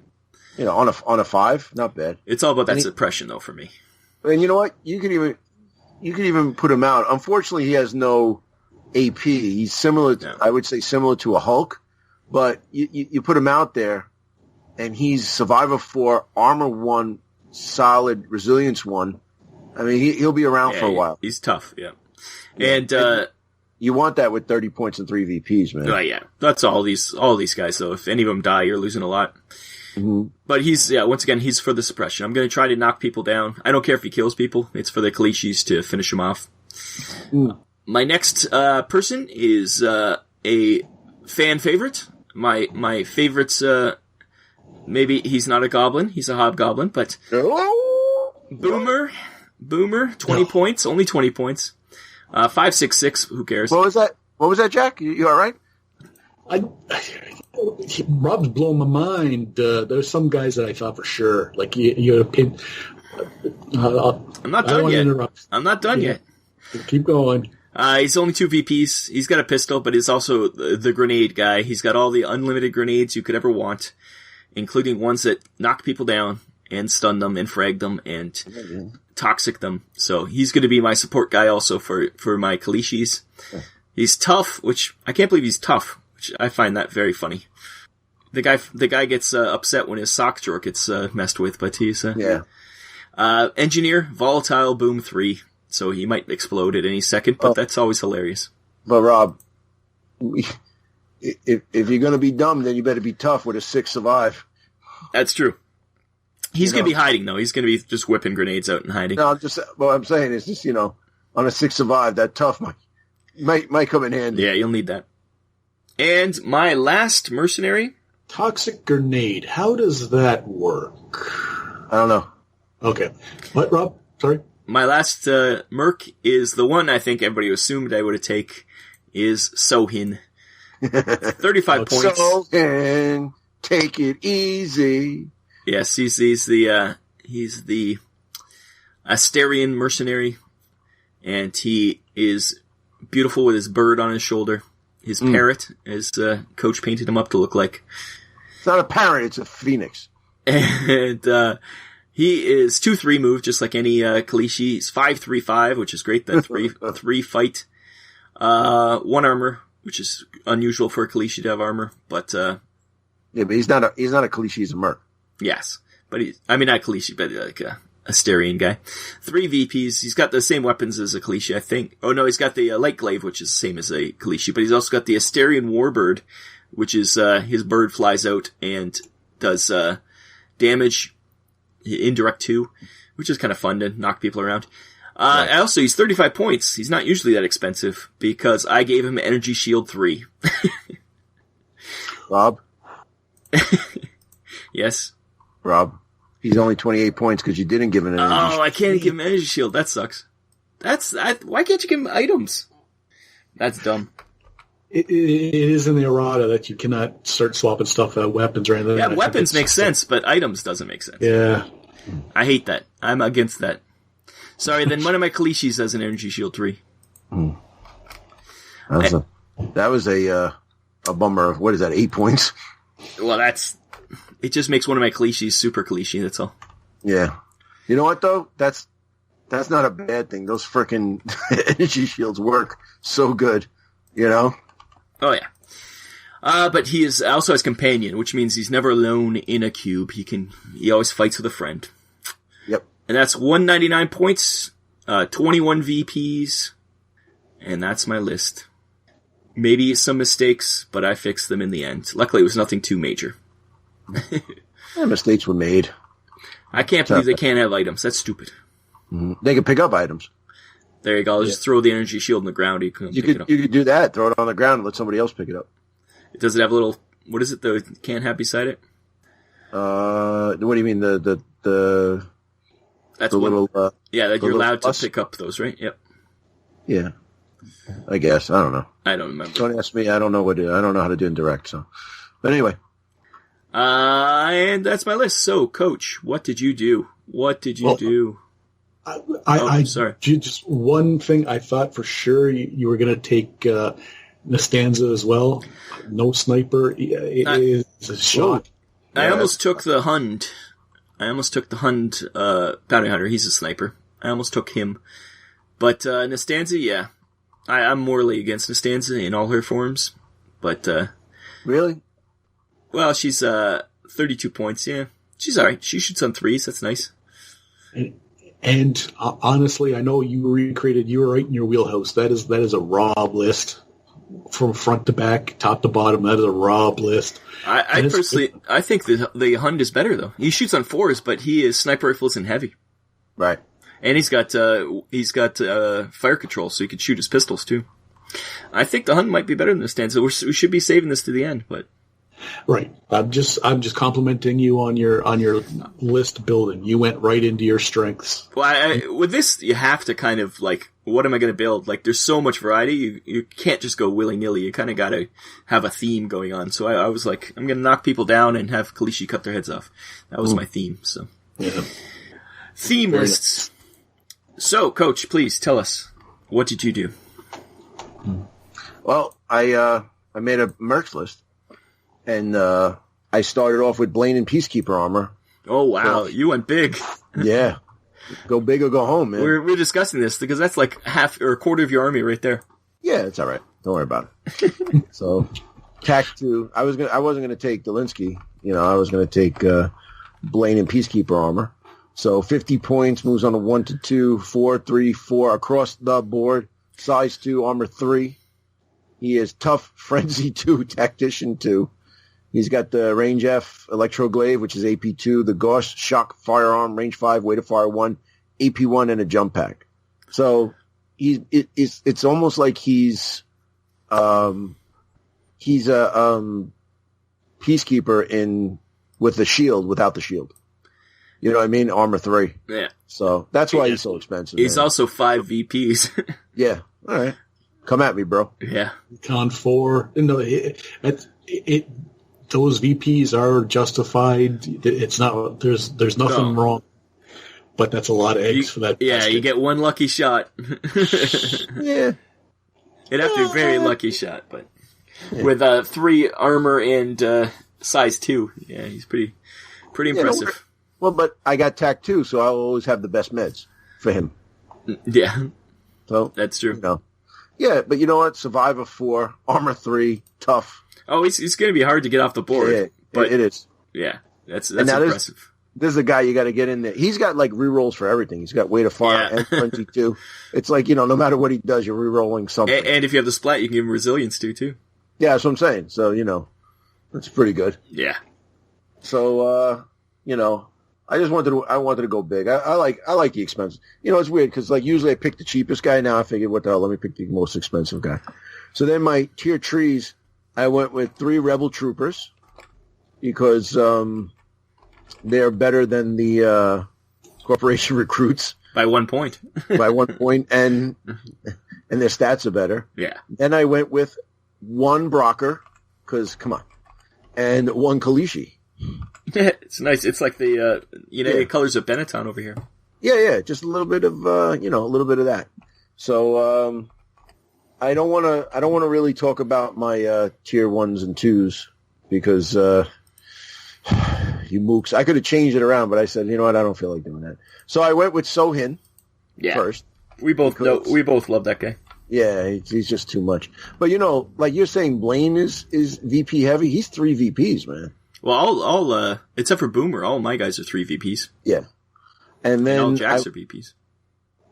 On a 5, not bad. It's all about that suppression, though, for me. And you know what? You could even put him out. Unfortunately, he has no AP. He's similar. I would say similar to a Hulk, but you put him out there, and he's Survivor 4, Armor 1, Solid, Resilience 1. I mean, he'll be around for a while. He's tough, yeah. And you want that with 30 points and 3 VPs, man. Oh yeah, that's all these guys. Though, if any of them die, you're losing a lot. Mm-hmm. But once again, he's for the suppression. I'm going to try to knock people down. I don't care if he kills people. It's for the Kalishis to finish them off. My next person is a fan favorite. My favorite's maybe he's not a goblin. He's a hobgoblin, but Boomer, 20 points, only 20 points. 5'6", who cares? What was that, Jack? You all right? Rob's blowing my mind. There's some guys that I thought for sure. Like you I'm not done yet. I'm not done yet. Keep going. He's only 2 VPs. He's got a pistol, but he's also the grenade guy. He's got all the unlimited grenades you could ever want, including ones that knock people down and stun them and frag them and toxic them. So he's going to be my support guy also for my Kalishis. He's tough, which I can't believe he's tough, which I find that very funny. The guy gets upset when his sock drawer gets messed with, but he's engineer, volatile, boom 3. So he might explode at any second, but that's always hilarious. But Rob, if you're going to be dumb, then you better be tough with a 6 survive. That's true. He's going to be hiding, though. He's going to be just whipping grenades out and hiding. No, what I'm saying is just, on a 6 survive, that tough might come in handy. Yeah, you'll need that. And my last mercenary. Toxic grenade. How does that work? I don't know. Okay. What, Rob? Sorry? My last Merc is the one I think everybody assumed I would have taken, is Sohin. 35 points. Sohin, take it easy. Yes, he's the Asterian mercenary, and he is beautiful with his bird on his shoulder. His parrot, as Coach painted him up to look like. It's not a parrot, it's a phoenix. And he is 2/3 move, just like any Kalishi. He's 5/3/5, which is great. That three fight. 1 armor, which is unusual for a Kalishi to have armor, but yeah, but he's not a Kalishi, he's a Merc. Yes, but not Kalishi, but like a Asterian guy. 3 VPs. He's got the same weapons as a Kalishi, I think. Oh no, he's got the light glaive, which is the same as a Kalishi, but he's also got the Asterian warbird, which is his bird flies out and does damage, indirect 2, which is kind of fun to knock people around. Right. Also, he's 35 points. He's not usually that expensive because I gave him Energy Shield 3. Rob? Yes? Rob, he's only 28 points because you didn't give him an energy shield. Oh, I can't give him Energy Shield. That sucks. Why can't you give him items? That's dumb. It is in the errata that you cannot start swapping stuff out, weapons or anything. Yeah, weapons make sense, but items doesn't make sense. Yeah. I hate that. I'm against that. Sorry, then one of my Kalishis has an Energy Shield 3. That was a bummer. What is that, 8 points? Well, it just makes one of my Kalishis super Kalishi, that's all. Yeah. You know what, though? That's not a bad thing. Those frickin' energy shields work so good, Oh, yeah. But he is also his companion, which means he's never alone in a cube. He always fights with a friend. Yep. And that's 199 points, 21 VPs, and that's my list. Maybe some mistakes, but I fixed them in the end. Luckily, it was nothing too major. Mistakes were made. I can't believe they can't have items. That's stupid. They can pick up items. There you go. Just throw the energy shield in the ground. You can pick it up. You could do that. Throw it on the ground and let somebody else pick it up. Does it have a little? What is it? The can have beside it? What do you mean? That's the little. Yeah, that you're allowed plus? to pick up those, right? Yep. Yeah. I guess. I don't know. I don't remember. Don't ask me. I don't know how to do it in direct. So, but anyway. And that's my list. So, Coach, what did you do? Do? Sorry. Just one thing. I thought for sure you were going to take Nastanza as well. No sniper. It is a shot. I almost took the Hund. Bounty Hunter. He's a sniper. I almost took him. But Nastanza, yeah. I'm morally against Nastanza in all her forms. But really? Well, she's 32 points, yeah. She's alright. She shoots on 3s, that's nice. And honestly, I know you were right in your wheelhouse. That is a raw list. From front to back, top to bottom, that is a raw list. I personally think the Hund is better, though. He shoots on 4s, but he is sniper rifles and heavy. Right. And he's got fire control, so he can shoot his pistols, too. I think the Hund might be better than the Stanza. We should be saving this to the end, but... Right. I'm just complimenting you on your list building. You went right into your strengths. Well, with this, you have to kind of, like, what am I going to build? Like, there's so much variety, you can't just go willy-nilly. You kind of got to have a theme going on. So I was like, I'm going to knock people down and have Kalishi cut their heads off. That was my theme, so. Yeah. Theme lists. So, Coach, please tell us, what did you do? Well, I made a merch list. And I started off with Blaine and Peacekeeper armor. Oh, wow. So, you went big. Yeah. Go big or go home, man. We're discussing this because that's like half or a quarter of your army right there. Yeah, it's all right. Don't worry about it. So, tack 2. I wasn't going to take Delinsky. I was going to take Blaine and Peacekeeper armor. So 50 points, moves on a 1 to 2, 4, 3, 4 across the board. Size 2, armor 3. He is tough, frenzy 2, tactician 2. He's got the Range F Electroglaive, which is AP2, the Gauss Shock Firearm, Range 5, Way to Fire 1, AP1, and a Jump Pack. So it's almost like he's a Peacekeeper with the shield, without the shield. You know what I mean? Armor 3. Yeah. So that's why he's so expensive. He's also 5 VPs. Yeah. All right. Come at me, bro. Yeah. Con 4. No, those VPs are justified. It's not. There's nothing wrong. But that's a lot of eggs for that. Yeah, basket. you get one lucky shot. Yeah. It'd have to be a very lucky shot, but with 3 armor and size 2, yeah, he's pretty impressive. Well, but I got TAC 2, so I'll always have the best meds for him. Yeah, so that's true. You know. Yeah, but you know what? Survivor 4, Armor 3, tough. Oh, he's going to be hard to get off the board. Yeah, but it is. Yeah, that's impressive. This is a guy you got to get in there. He's got like rerolls for everything. He's got Way to Fire and 22. It's like, you know, no matter what he does, you're rerolling something. And if you have the splat, you can give him resilience too. Yeah, that's what I'm saying. So, you know, that's pretty good. Yeah. So, you know, I wanted to go big. I like the expensive. You know, it's weird because like usually I pick the cheapest guy. Now I figured, what the hell? Let me pick the most expensive guy. So then my tier trees, I went with 3 Rebel Troopers because they're better than the Corporation Recruits by 1 point. By 1 point, and their stats are better. Yeah. Then I went with 1 Brocker because come on, and 1 Kalishi. It's nice. It's like the United Colors of Benetton over here. Yeah, just a little bit of a little bit of that. So I don't want to really talk about my tier 1s and 2s because you mooks. I could have changed it around, but I said, you know what, I don't feel like doing that. So I went with Sohin first. We both love that guy. Yeah, he's just too much. But you know, like you're saying, Blaine is VP heavy. He's 3 VPs, man. Well, all except for Boomer, all my guys are 3 VPs. Yeah, and then all Jacks are VPs.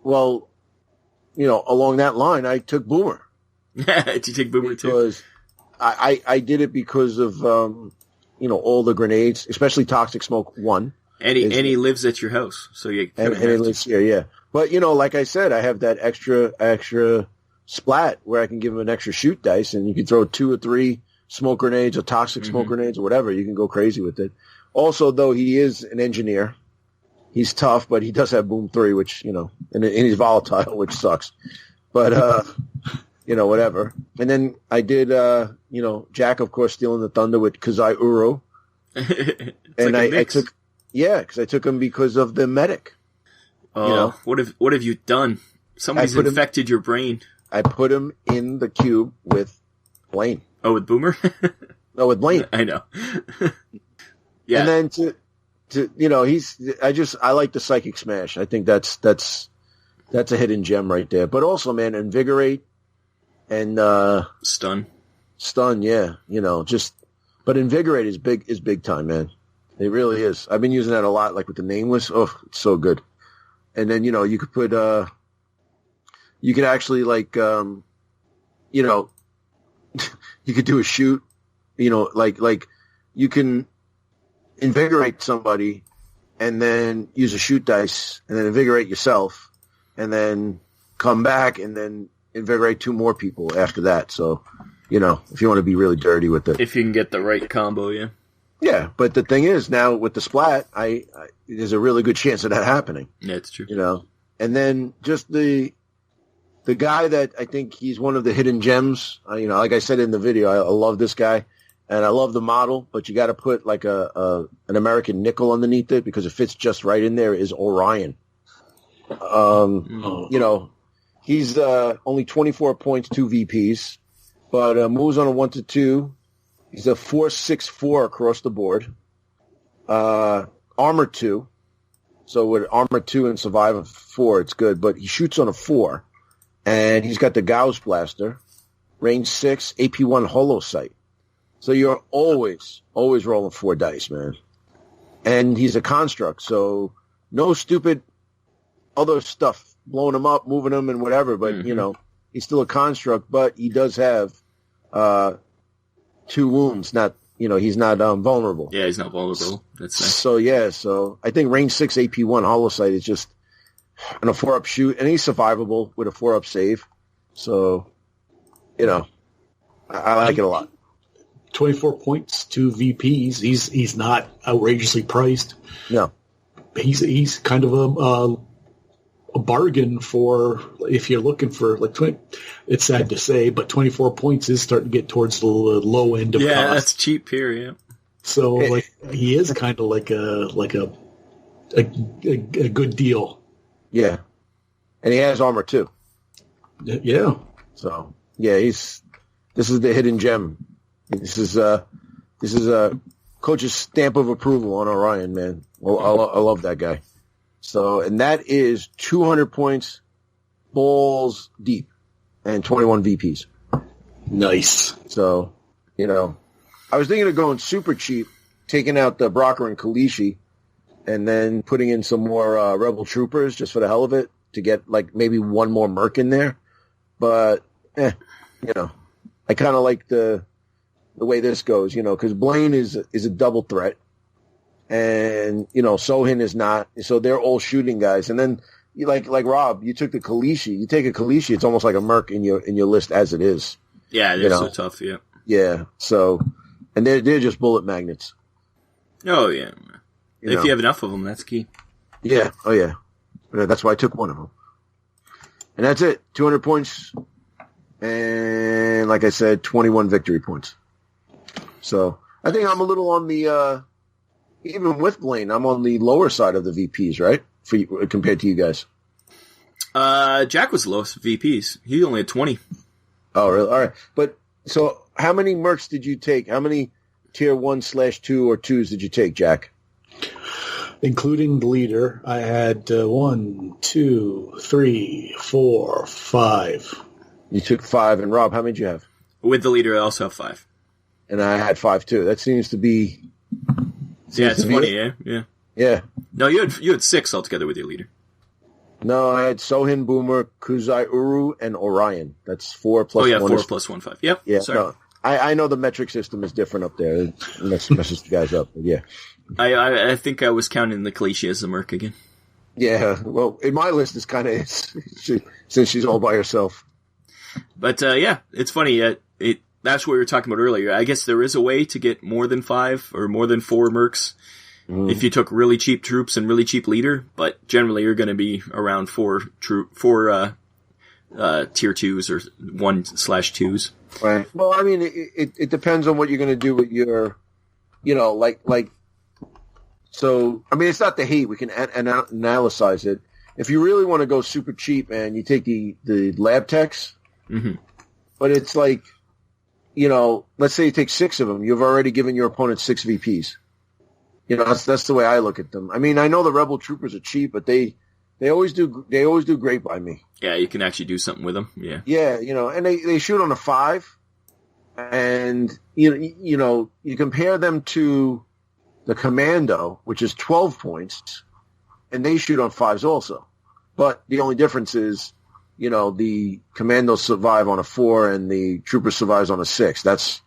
Well, you know, along that line, I took Boomer. Did you take Boomer too? Because I did it because of all the grenades, especially Toxic Smoke 1. And he lives at your house, so you and he lives here, yeah. But you know, like I said, I have that extra splat where I can give him an extra shoot dice, and you can throw 2 or 3 smoke grenades or toxic smoke grenades or whatever. You can go crazy with it. Also, though, he is an engineer. He's tough, but he does have Boom 3, which, you know, and he's volatile, which sucks. But, you know, whatever. And then I did, Jack, of course, stealing the thunder with Kazai Uro. And I took, because I took him because of the medic. Oh, you know? What have you done? Somebody's infected your brain. I put him in the cube with Blaine. Oh, with Boomer? No, with Blaine. I know. Yeah. And then to you know, I like the Psychic Smash. I think that's a hidden gem right there. But also, man, Invigorate and Stun, yeah. You know, but Invigorate is big time, man. It really is. I've been using that a lot, like with the Nameless. Oh, it's so good. And then, you know, you could put you could actually like you could do a shoot, you know, like you can invigorate somebody and then use a shoot dice and then invigorate yourself and then come back and then invigorate 2 more people after that. So, you know, if you want to be really dirty with it. If you can get the right combo, yeah. Yeah, but the thing is, now with the splat, there's a really good chance of that happening. Yeah, it's true. You know, and then just the guy that I think he's one of the hidden gems. You know, like I said in the video, I love this guy, and I love the model. But you got to put like an American nickel underneath it because it fits just right in there. Is Orion? You know, he's only 24 points, 2 VPs, but moves on a 1 to 2. He's a 4.64 across the board. Armor 2. So with Armor 2 and Survivor 4, it's good. But he shoots on a 4. And he's got the Gauss Blaster. Range 6, AP1 Holo Sight. So you're always rolling 4 dice, man. And he's a construct. So no stupid other stuff. Blowing him up, moving him, and whatever. But, you know, he's still a construct. But he does have 2 wounds, not he's not vulnerable. Yeah, he's not vulnerable. That's nice. So I think range 6 AP1 Holosight is just on a 4-up shoot, and he's survivable with a 4-up save. So, I like it a lot. 24 points, 2 VPs. He's not outrageously priced. No. He's kind of a bargain for if you're looking for like 20. It's sad to say, but 24 points is starting to get towards the low end of cost. Yeah, that's cheap here. Yeah. So like he is kind of like a good deal. Yeah, and he has armor too. Yeah. So yeah, this is the hidden gem. This is a coach's stamp of approval on Orion, man. Well, I love that guy. So, and that is 200 points, balls deep, and 21 VPs. Nice. So, I was thinking of going super cheap, taking out the Brocker and Kalishi, and then putting in some more Rebel Troopers just for the hell of it to get like maybe one more Merc in there. But, I kind of like the way this goes, because Blaine is a double threat. And, Sohin is not. So they're all shooting guys. And then, like Rob, you took the Kalishi. You take a Kalishi, it's almost like a Merc in your list as it is. Yeah, they're so tough, yeah. Yeah, so, and they're just bullet magnets. Oh, yeah. If you have enough of them, that's key. Yeah, oh yeah. That's why I took one of them. And that's it, 200 points. And, like I said, 21 victory points. So, I think I'm a little on the, even with Blaine, I'm on the lower side of the VPs, right? For you, compared to you guys. Jack was the lowest VPs. He only had 20. Oh, really? All right. But, so, how many Mercs did you take? How many tier 1/2 or 2s did you take, Jack? Including the leader, I had 1, 2, 3, 4, 5. You took 5. And Rob, how many did you have? With the leader, I also have 5. And I had 5 too. That seems to be... Yeah, it's funny, yeah. Yeah. No, you had 6 altogether with your leader. No, I had Sohin, Boomer, Kuzai Uru, and Orion. That's 4 plus 1. 4 plus 1, 5. Yep. Yeah, sorry. no, I know the metric system is different up there. It messes the guys up. But yeah. I think I was counting the Kalishi as a Merc again. Yeah, well, in my list, it's kind of since she's all by herself. But yeah, it's funny. That's what we were talking about earlier. I guess there is a way to get more than 5 or more than 4 Mercs if you took really cheap troops and really cheap leader. But generally, you're going to be around 4 tier 2s or 1/2s. Right. Well, I mean, it depends on what you're going to do with your, like. So, I mean, it's not the hate. We can analyze it. If you really want to go super cheap, man, you take the lab techs. Mm-hmm. But it's like, let's say you take 6 of them. You've already given your opponent 6 VPs. That's the way I look at them. I mean, I know the Rebel Troopers are cheap, but they always do great by me. Yeah, you can actually do something with them. Yeah. Yeah, and they shoot on a 5, and you compare them to the Commando, which is 12 points, and they shoot on 5s also. But the only difference is, the Commandos survive on a 4 and the Trooper survives on a 6. That's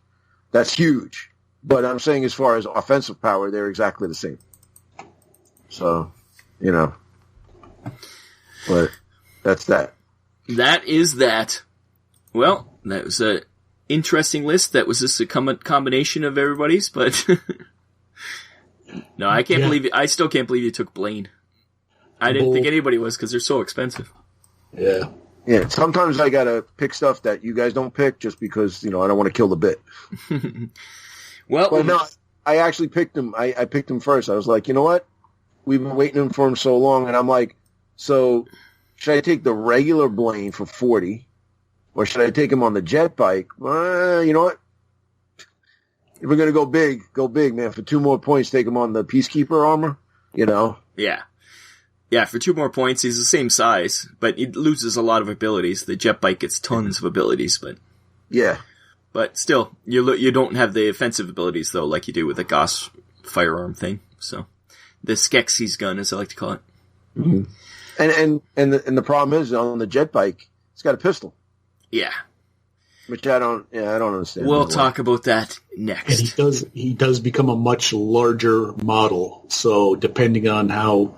huge. But I'm saying as far as offensive power, they're exactly the same. So, but that's that. That is that. Well, that was a interesting list. That was just a combination of everybody's, but no, I still can't believe you took Blaine. I didn't think anybody was because they're so expensive. Yeah. Yeah, sometimes I gotta pick stuff that you guys don't pick just because, I don't want to kill the bit. But no, I actually picked him. I picked him first. I was like, you know what? We've been waiting for him so long, and I'm like, so should I take the regular Blaine for 40, or should I take him on the jet bike? You know what? If we're gonna go big, man. For 2 more points, take him on the Peacekeeper armor. Yeah. Yeah, for 2 more points, he's the same size, but he loses a lot of abilities. The jet bike gets tons of abilities, but yeah. But still, you don't have the offensive abilities though, like you do with the Gauss firearm thing. So the Skeksis gun, as I like to call it. Mm-hmm. And the problem is on the jet bike, it's got a pistol. Yeah. Which I don't understand. We'll talk about that next. And he does become a much larger model. So depending on how,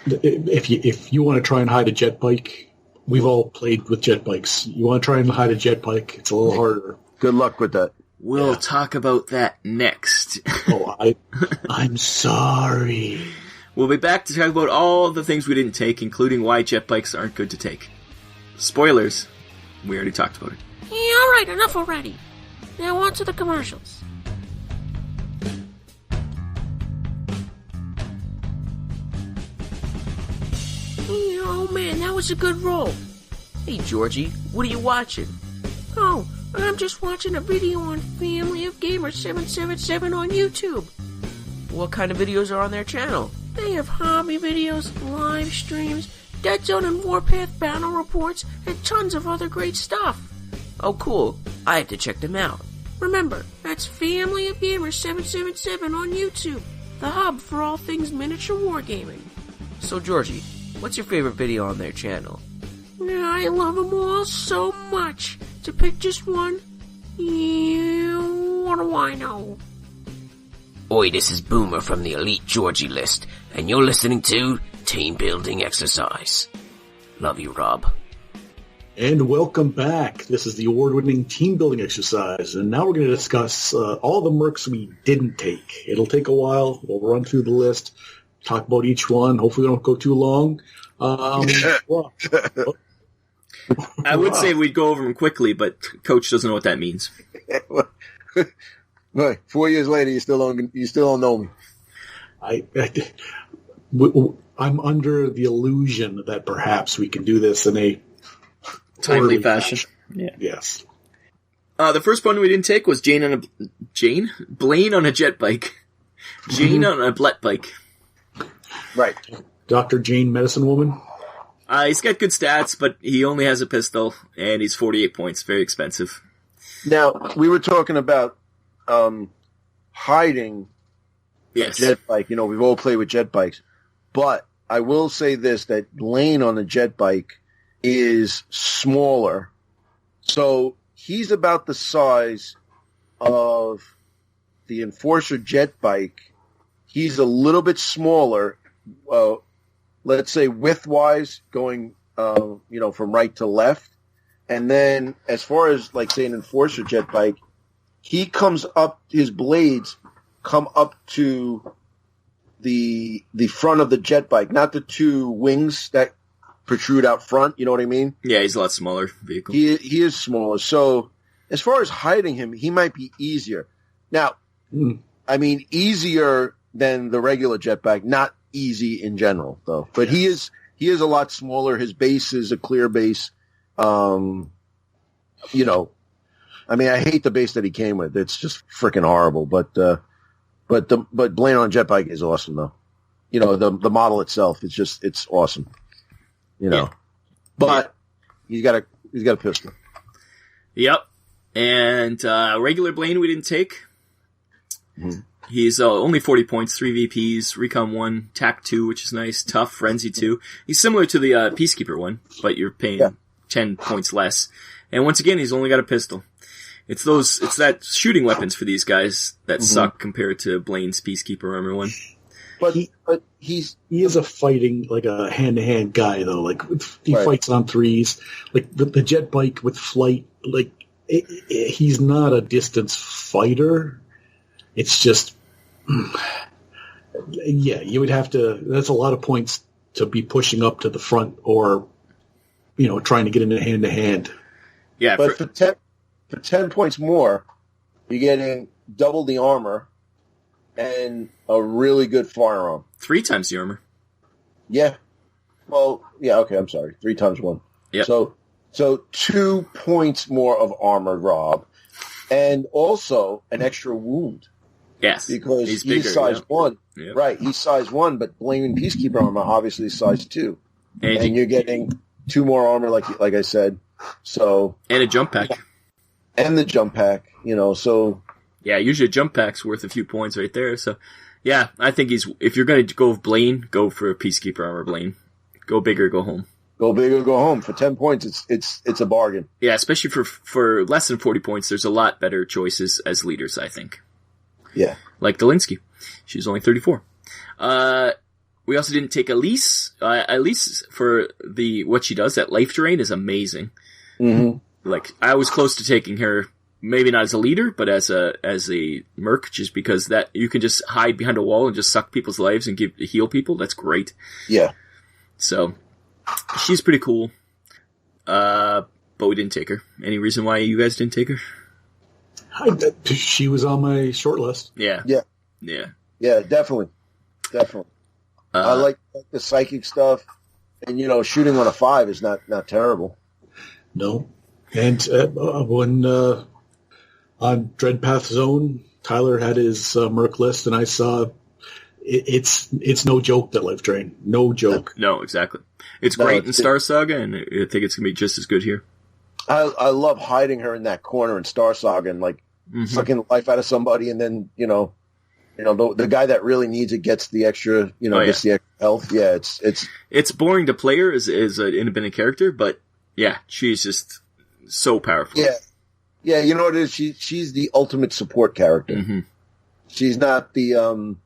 if you want to try and hide a jet bike, we've all played with jet bikes. You want to try and hide a jet bike, it's a little harder. Good luck with that. We'll talk about that next. I'm sorry. We'll be back to talk about all the things we didn't take, including why jet bikes aren't good to take. Spoilers. We already talked about it. Yeah, alright, enough already. Now on to the commercials. Oh man, that was a good roll. Hey, Georgie, what are you watching? Oh, I'm just watching a video on Family of Gamers 777 on YouTube. What kind of videos are on their channel? They have hobby videos, live streams, Deadzone and Warpath battle reports, and tons of other great stuff. Oh, cool. I have to check them out. Remember, that's Family of Gamers 777 on YouTube, the hub for all things miniature wargaming. So, Georgie, what's your favorite video on their channel? I love them all so much. To pick just one, what do I know? Oi, this is Boomer from the Elite Georgie list, and you're listening to Team Building Exercise. Love you, Rob. And welcome back. This is the award-winning team building exercise, and now we're going to discuss all the M.E.R.C.s we didn't take. It'll take a while. We'll run through the list, talk about each one. Hopefully we don't go too long. I would say we'd go over them quickly, but Coach doesn't know what that means. Right. 4 years later, you still don't know me. I'm under the illusion that perhaps we can do this in a timely fashion. Yeah. Yes. The first one we didn't take was Blaine on a jet bike. Jane on a blet bike. Right. Dr. Jane, medicine woman. He's got good stats, but he only has a pistol, and he's 48 points. Very expensive. Now, we were talking about hiding a jet bike. You know, we've all played with jet bikes. But I will say this, that Blaine on the jet bike is smaller. So he's about the size of the Enforcer jet bike. He's a little bit smaller, let's say width-wise, going from right to left. And then as far as, like, say, an Enforcer jet bike, he comes up, his blades come up to the front of the jet bike, not the two wings that protrude out front, you know what I mean? Yeah, he's a lot smaller vehicle. He is smaller. So as far as hiding him, he might be easier. Now, I mean, easier than the regular jet bike, not easy in general, though. But he is a lot smaller. His base is a clear base. I mean, I hate the base that he came with. It's just freaking horrible. But Blaine on a jet bike is awesome, though. You know, the model itself, it's awesome. You know, but he's got a pistol. Yep. And regular Blaine we didn't take. Mm-hmm. He's only 40 points, 3 VPs, Recon 1, TAC 2, which is nice, Tough, Frenzy 2. He's similar to the Peacekeeper one, but you're paying 10 points less. And once again, he's only got a pistol. It's that shooting weapons for these guys that suck compared to Blaine's Peacekeeper armor one. But he is a fighting, like a hand-to-hand guy, though. Like, he fights on threes. Like, the jet bike with flight, like, he's not a distance fighter. It's just, you would have to, that's a lot of points to be pushing up to the front or, trying to get into hand-to-hand. Yeah, but for 10 points more, you're getting double the armor and a really good firearm. 3 times the armor. Yeah. Well, yeah, okay, I'm sorry. 3 times 1. Yeah. So 2 points more of armor, Rob. And also an extra wound. Yes. Because he's he's size 1. Yep. Right, he's size 1, but Blaine Peacekeeper armor obviously is size 2. And you're getting 2 more armor, like I said. So and a jump pack. And the jump pack, so... Yeah, usually a jump pack's worth a few points right there. So, yeah, I think if you're going to go with Blaine, go for a Peacekeeper armor, Blaine. Go big or go home. Go big or go home. For 10 points, it's a bargain. Yeah, especially for less than 40 points, there's a lot better choices as leaders, I think. Yeah. Like Delinsky. She's only 34. We also didn't take Elise. Elise, for what she does at Life Drain, is amazing. Mm-hmm. Like, I was close to taking her, maybe not as a leader, but as a merc, just because that you can just hide behind a wall and just suck people's lives and heal people. That's great. Yeah. So, she's pretty cool. But we didn't take her. Any reason why you guys didn't take her? She was on my short list. Yeah. Yeah. Yeah. Yeah, definitely. I like the psychic stuff, and shooting on a 5 is not terrible. No, and when on Dreadpath Zone, Tyler had his Merc list, and I saw it's no joke that Life Drain, no joke. No, exactly. It's great in Star Saga, and I think it's gonna be just as good here. I love hiding her in that corner in Star Saga and sucking the life out of somebody, and then the guy that really needs it gets the extra, gets the extra health. Yeah, it's boring to play her as an independent character, but yeah, she's just so powerful. Yeah. You know what it is? She's the ultimate support character. Mm-hmm. She's not the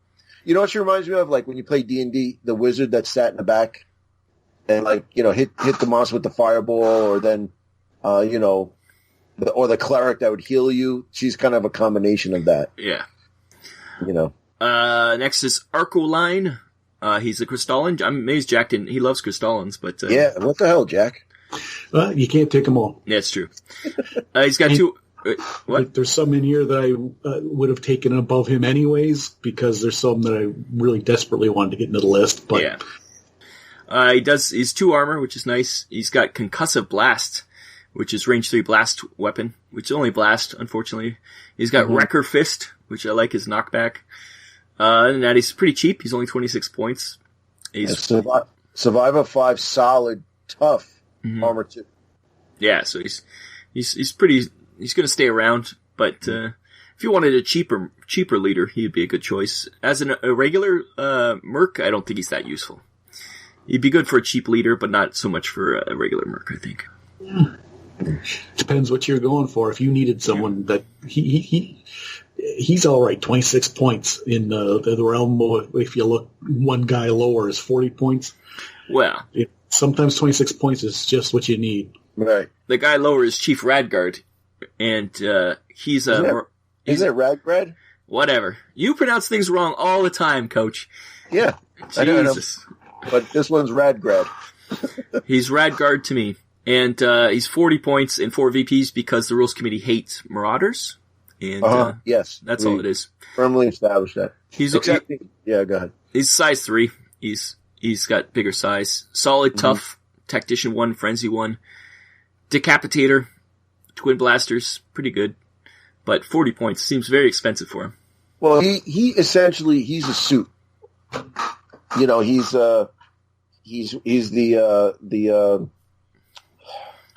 you know what she reminds me of? Like when you play D&D, the wizard that sat in the back and hit the monster with the fireball, or then or the cleric that would heal you. She's kind of a combination of that. Yeah. Next is Arcoline. He's a Crystalline. I'm amazed Jack didn't. He loves Crystallines, but yeah. What the hell, Jack? You can't take them all. Yeah, it's true. He's got two. What? There's some in here that I would have taken above him anyways, because there's some that I really desperately wanted to get into the list. But yeah. He's 2 armor, which is nice. He's got Concussive Blast, which is range 3 blast weapon, which is only blast, unfortunately. He's got Wrecker Fist, which I like his knockback. And that he's pretty cheap. He's only 26 points. He's Survivor 5 solid, tough armor 2. Yeah, so he's pretty. He's going to stay around, but if you wanted a cheaper leader, he'd be a good choice. As a regular merc, I don't think he's that useful. He'd be good for a cheap leader, but not so much for a regular merc, I think. Depends what you're going for. If you needed someone that he's all right, 26 points in the realm. If you look one guy lower is 40 points. Well, sometimes 26 points is just what you need. Right. The guy lower is Chief Radguard, and he's a. Isn't it Radguard? Whatever. You pronounce things wrong all the time, Coach. Yeah. Jesus. I know. But this one's Radguard. He's Radguard to me. And he's 40 points and 4 VPs because the rules committee hates Marauders. And yes, that's all it is. Firmly established that. Go ahead. He's size 3. He's got bigger size. Solid, tough, Tactician 1, Frenzy 1. Decapitator, Twin Blasters, pretty good. But 40 points seems very expensive for him. Well, he essentially, he's a suit. He's the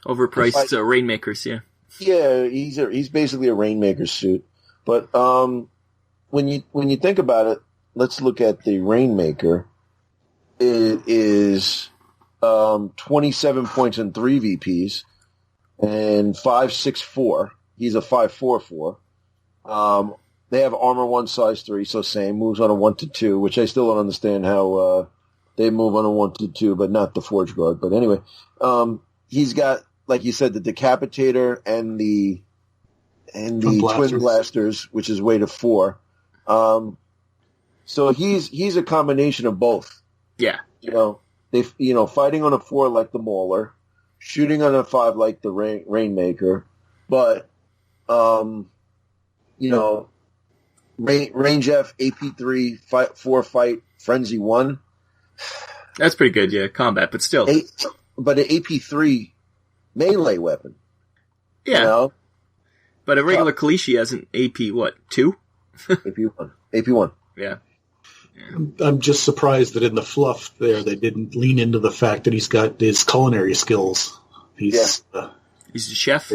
overpriced Rainmakers, yeah. Yeah, he's basically a Rainmaker suit. But when you think about it, let's look at the Rainmaker. It is 27 points and 3 VPs and 5.64. He's a 5.44. They have armor 1, size 3, so same. Moves on a 1 to 2, which I still don't understand how they move on a 1 to 2, but not the Forge Guard. But anyway, he's got, like you said, the Decapitator and the Twin Blasters, which is weight of 4. So he's a combination of both. Yeah. Fighting on a 4 like the Mauler, shooting on a 5 like the Rainmaker, but range F, AP3, 4 fight, Frenzy 1. That's pretty good, yeah, combat, but still. But an AP3 melee weapon. Yeah. But a regular Kalishi has an AP, what, 2? AP1. Yeah. I'm just surprised that in the fluff there they didn't lean into the fact that he's got his culinary skills. He's a chef.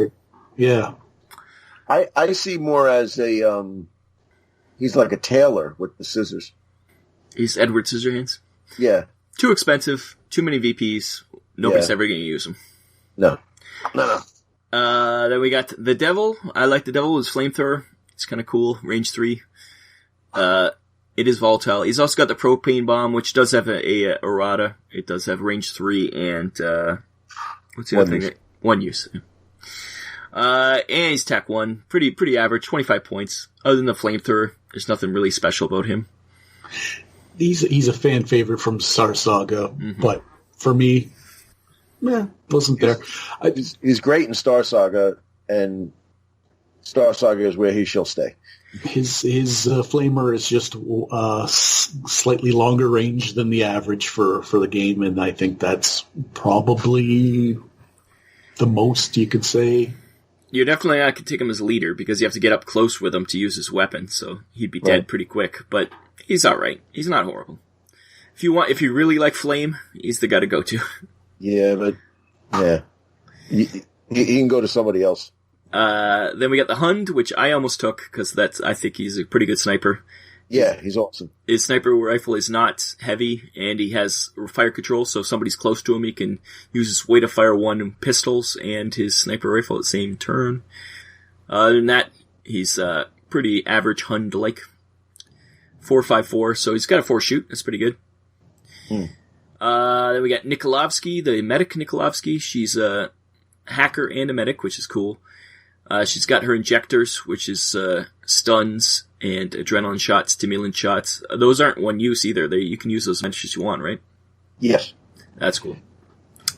Yeah. I see more as he's like a tailor with the scissors. He's Edward Scissorhands. Yeah. Too expensive, too many VPs, Nobody's ever going to use him. No. Then we got the Devil. I like the Devil. His flamethrower. It's kind of cool. Range 3. It is volatile. He's also got the propane bomb, which does have a errata. It does have range 3 and, what's the other thing? 1 use. And he's Tech 1. Pretty average, 25 points. Other than the flamethrower, there's nothing really special about him. He's a fan favorite from Star Saga, but for me, wasn't there. He's great in Star Saga, and Star Saga is where he shall stay. His flamer is just slightly longer range than the average for the game, and I think that's probably the most you could say. You definitely could take him as a leader because you have to get up close with him to use his weapon, so he'd be dead pretty quick. But he's all right. He's not horrible. If you really like Flame, he's the guy to go to. Yeah, but he can go to somebody else. Then we got the Hund, which I almost took because I think he's a pretty good sniper. Yeah, he's awesome. His sniper rifle is not heavy, and he has fire control, so if somebody's close to him, he can use his way to fire 1 pistols and his sniper rifle at the same turn. Other than that, he's pretty average Hund-like. 4.54, so he's got a 4-shoot. That's pretty good. Then we got Nikolovsky, the medic Nikolovsky. She's a hacker and a medic, which is cool. She's got her injectors, which is stuns and adrenaline shots, stimulant shots. Those aren't 1 use either. You can use those as much as you want, right? Yes. That's cool.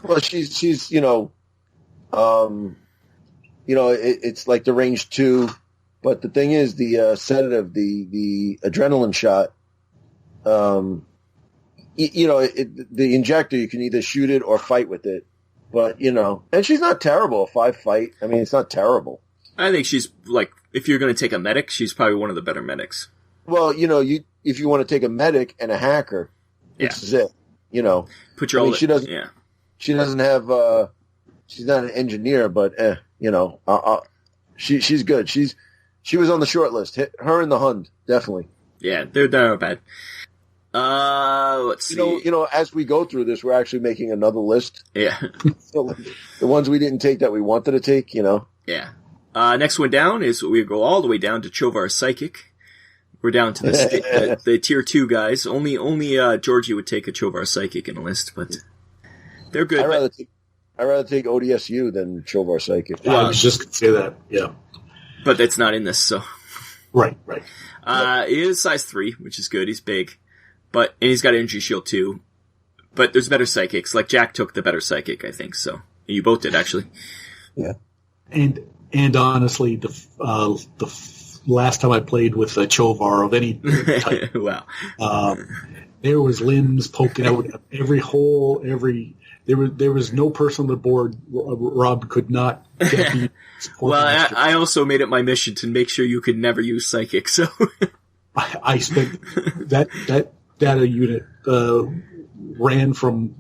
Well, she's it's like the range 2, but the thing is the sedative, the adrenaline shot, the injector, you can either shoot it or fight with it. But, and she's not terrible, a 5 fight. I mean, it's not terrible. I think she's, if you're going to take a medic, she's probably one of the better medics. Well, if you want to take a medic and a hacker, this is it, Put your she doesn't have, she's not an engineer, but, she's good. She was on the short list. Her and the Hund, definitely. Yeah, they're not bad. Let's see. As we go through this, we're actually making another list. Yeah. So, the ones we didn't take that we wanted to take, Yeah. Next one down is we go all the way down to Chovar Psychic. We're down to the tier 2 guys. Only Georgie would take a Chovar Psychic in a list, but they're good. I'd rather take ODSU than Chovar Psychic. Well, I was just going to say that, yeah. But that's not in this, so. Right. He is size 3, which is good. He's big. And he's got energy shield too. But there's better psychics. Like Jack took the better psychic, I think. So you both did actually. Yeah. And honestly, the last time I played with a Chovar of any type, wow, there was limbs poking out of every hole. There was no person on the board Rob could not get me. Well, I also made it my mission to make sure you could never use psychic. So I spent that data unit ran from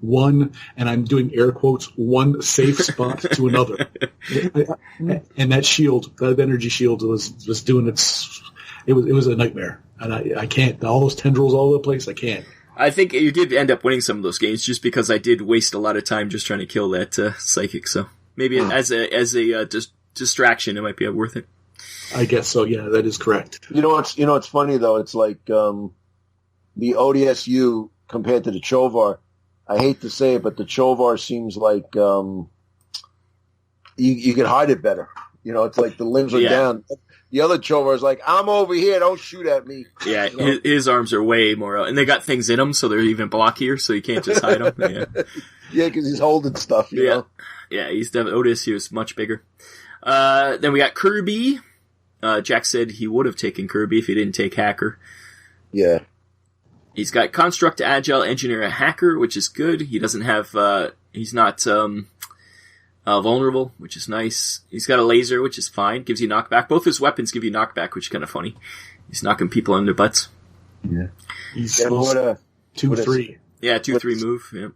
one, and I'm doing air quotes, one safe spot to another. And that shield, that energy shield was doing it was a nightmare. And I can't, all those tendrils all over the place, I can't. I think you did end up winning some of those games just because I did waste a lot of time just trying to kill that psychic. So maybe as a distraction, it might be worth it. I guess so. Yeah, that is correct. It's funny though. It's like the ODSU compared to the Chovar. I hate to say it, but the Chovar seems like you can hide it better. It's like the limbs are down. The other Chovar is like, I'm over here, don't shoot at me. Yeah, his arms are way more out. And they got things in them, so they're even blockier, so you can't just hide them. Yeah, because he's holding stuff, you know? Yeah, ODSU is much bigger. Then we got Kirby. Jack said he would have taken Kirby if he didn't take Hacker. Yeah. He's got Construct, Agile, Engineer, Hacker, which is good. He doesn't have, he's not vulnerable, which is nice. He's got a laser, which is fine. Gives you knockback. Both his weapons give you knockback, which is kind of funny. He's knocking people on their butts. Yeah. He's 2-3. Yeah, 2-3 move. Yeah.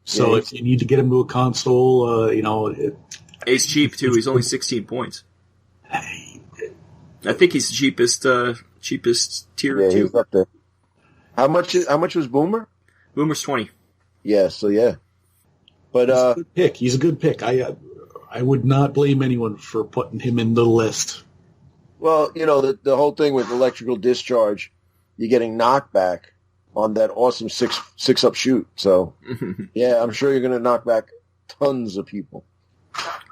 So if you need to get him to a console, he's cheap too. He's only 16 points. I think he's the cheapest tier 2. He's up there. How much was Boomer? Boomer's 20. Yeah, so yeah. But he's a good pick. He's a good pick. I would not blame anyone for putting him in the list. well, the whole thing with electrical discharge, you're getting knockback on that awesome six up shoot. So yeah, I'm sure you're going to knock back tons of people.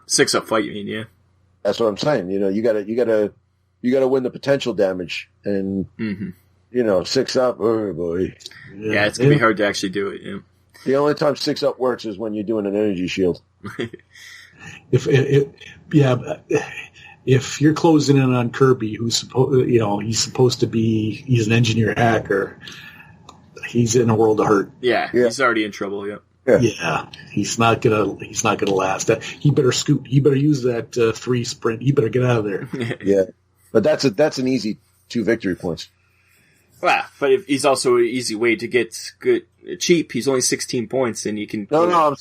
6-up fight, you mean? Yeah. That's what I'm saying. You gotta win the potential damage, and 6 up. Oh boy. Yeah, it's gonna be hard to actually do it. Yeah. The only time 6 up works is when you're doing an energy shield. If you're closing in on Kirby, who's supposed to be, he's an engineer hacker, he's in a world of hurt. Yeah, he's already in trouble. Yeah. Yeah, he's not gonna last. He better scoot. He better use that 3 sprint. He better get out of there. Yeah, but that's an easy 2 victory points. Well, but if he's also an easy way to get good cheap. He's only 16 points, and you can. No,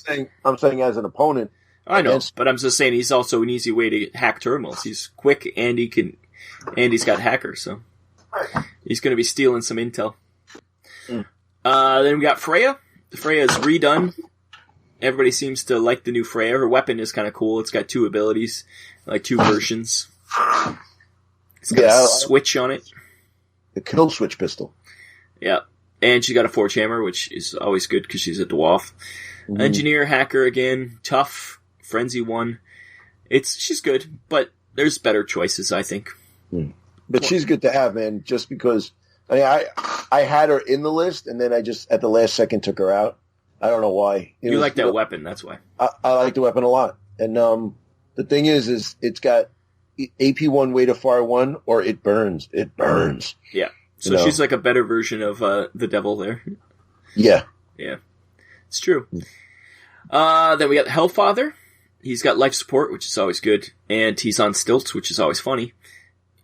I'm saying as an opponent. I know, but I'm just saying he's also an easy way to hack terminals. He's quick, and he's got hacker, so he's going to be stealing some intel. Then we got Freya. Freya is redone. Everybody seems to like the new Freya. Her weapon is kind of cool. It's got 2 abilities, like 2 versions. It's got a switch on it. The kill switch pistol. Yeah. And she got a forge hammer, which is always good because she's a dwarf. Engineer, hacker again, tough, frenzy 1. She's good, but there's better choices, I think. But she's good to have, man, just because I had her in the list, and then I just, at the last second, took her out. I don't know why. You like that weapon, that's why. I like the weapon a lot. And the thing is it's got AP1 way to fire 1, or it burns. It burns. Yeah. So she's like a better version of the devil there. Yeah. Yeah. It's true. Then we got Hellfather. He's got life support, which is always good. And he's on stilts, which is always funny.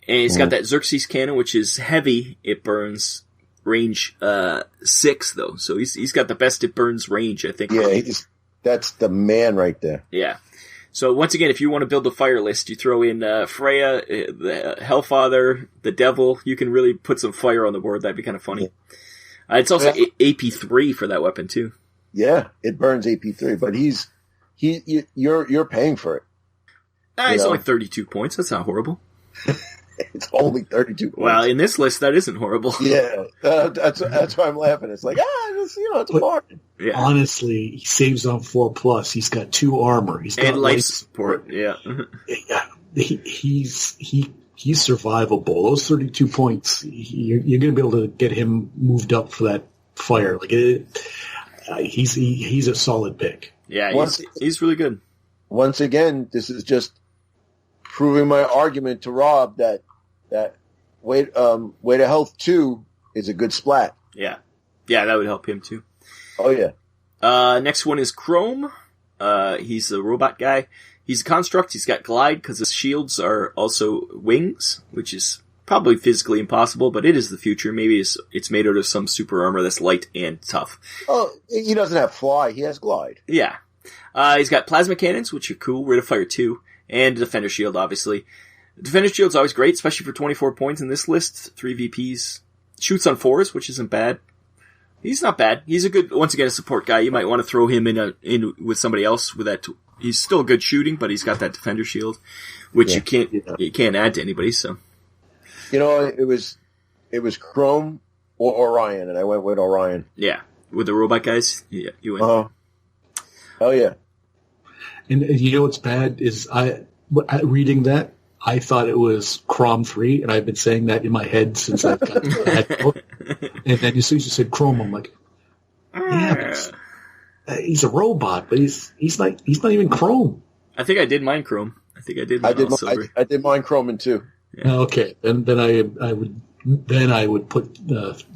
And he's got that Xerxes cannon, which is heavy. It burns range 6, though. So he's got the best it burns range, I think. Yeah, that's the man right there. Yeah. So once again, if you want to build a fire list, you throw in Freya, the Hellfather, the Devil. You can really put some fire on the board. That'd be kind of funny. It's also AP3 for that weapon, too. Yeah, it burns AP3, but you're paying for it. It's only 32 points. That's not horrible. It's only 32 points. Well, in this list, that isn't horrible. Yeah, that's why I'm laughing. It's like, it's a bargain. Yeah. Honestly, he saves on 4+. He's got 2 armor. He's got life support. Yeah. He's survivable. Those 32 points, you're going to be able to get him moved up for that fire. Like he's a solid pick. Yeah, he's really good. Once again, this is just proving my argument to Rob that way to health 2 is a good splat. Yeah, that would help him too. Oh yeah. Next one is Chrome. He's a robot guy. He's a construct. He's got glide because his shields are also wings, which is probably physically impossible, but it is the future. Maybe it's made out of some super armor that's light and tough. Oh, he doesn't have fly. He has glide. Yeah. He's got plasma cannons, which are cool. Rate of fire 2. And a defender shield, obviously. Defender shield's always great, especially for 24 points in this list. 3 VPs. Shoots on 4s, which isn't bad. He's not bad. He's a good, once again, a support guy. You might want to throw him in with somebody else with that. He's still good shooting, but he's got that defender shield, which you can't add to anybody, so. It was Chrome or Orion, and I went with Orion. Yeah. With the robot guys, yeah, you went. Oh yeah. And what's bad is reading that, I thought it was Chrome 3, and I've been saying that in my head since I got that book. And then as soon as you said Chrome, I'm like, yeah, he's a robot, but he's not even Chrome. I think I did mine Chrome. I think I did mine Silver. I did mine Chrome in 2. Yeah. Okay, and then I would put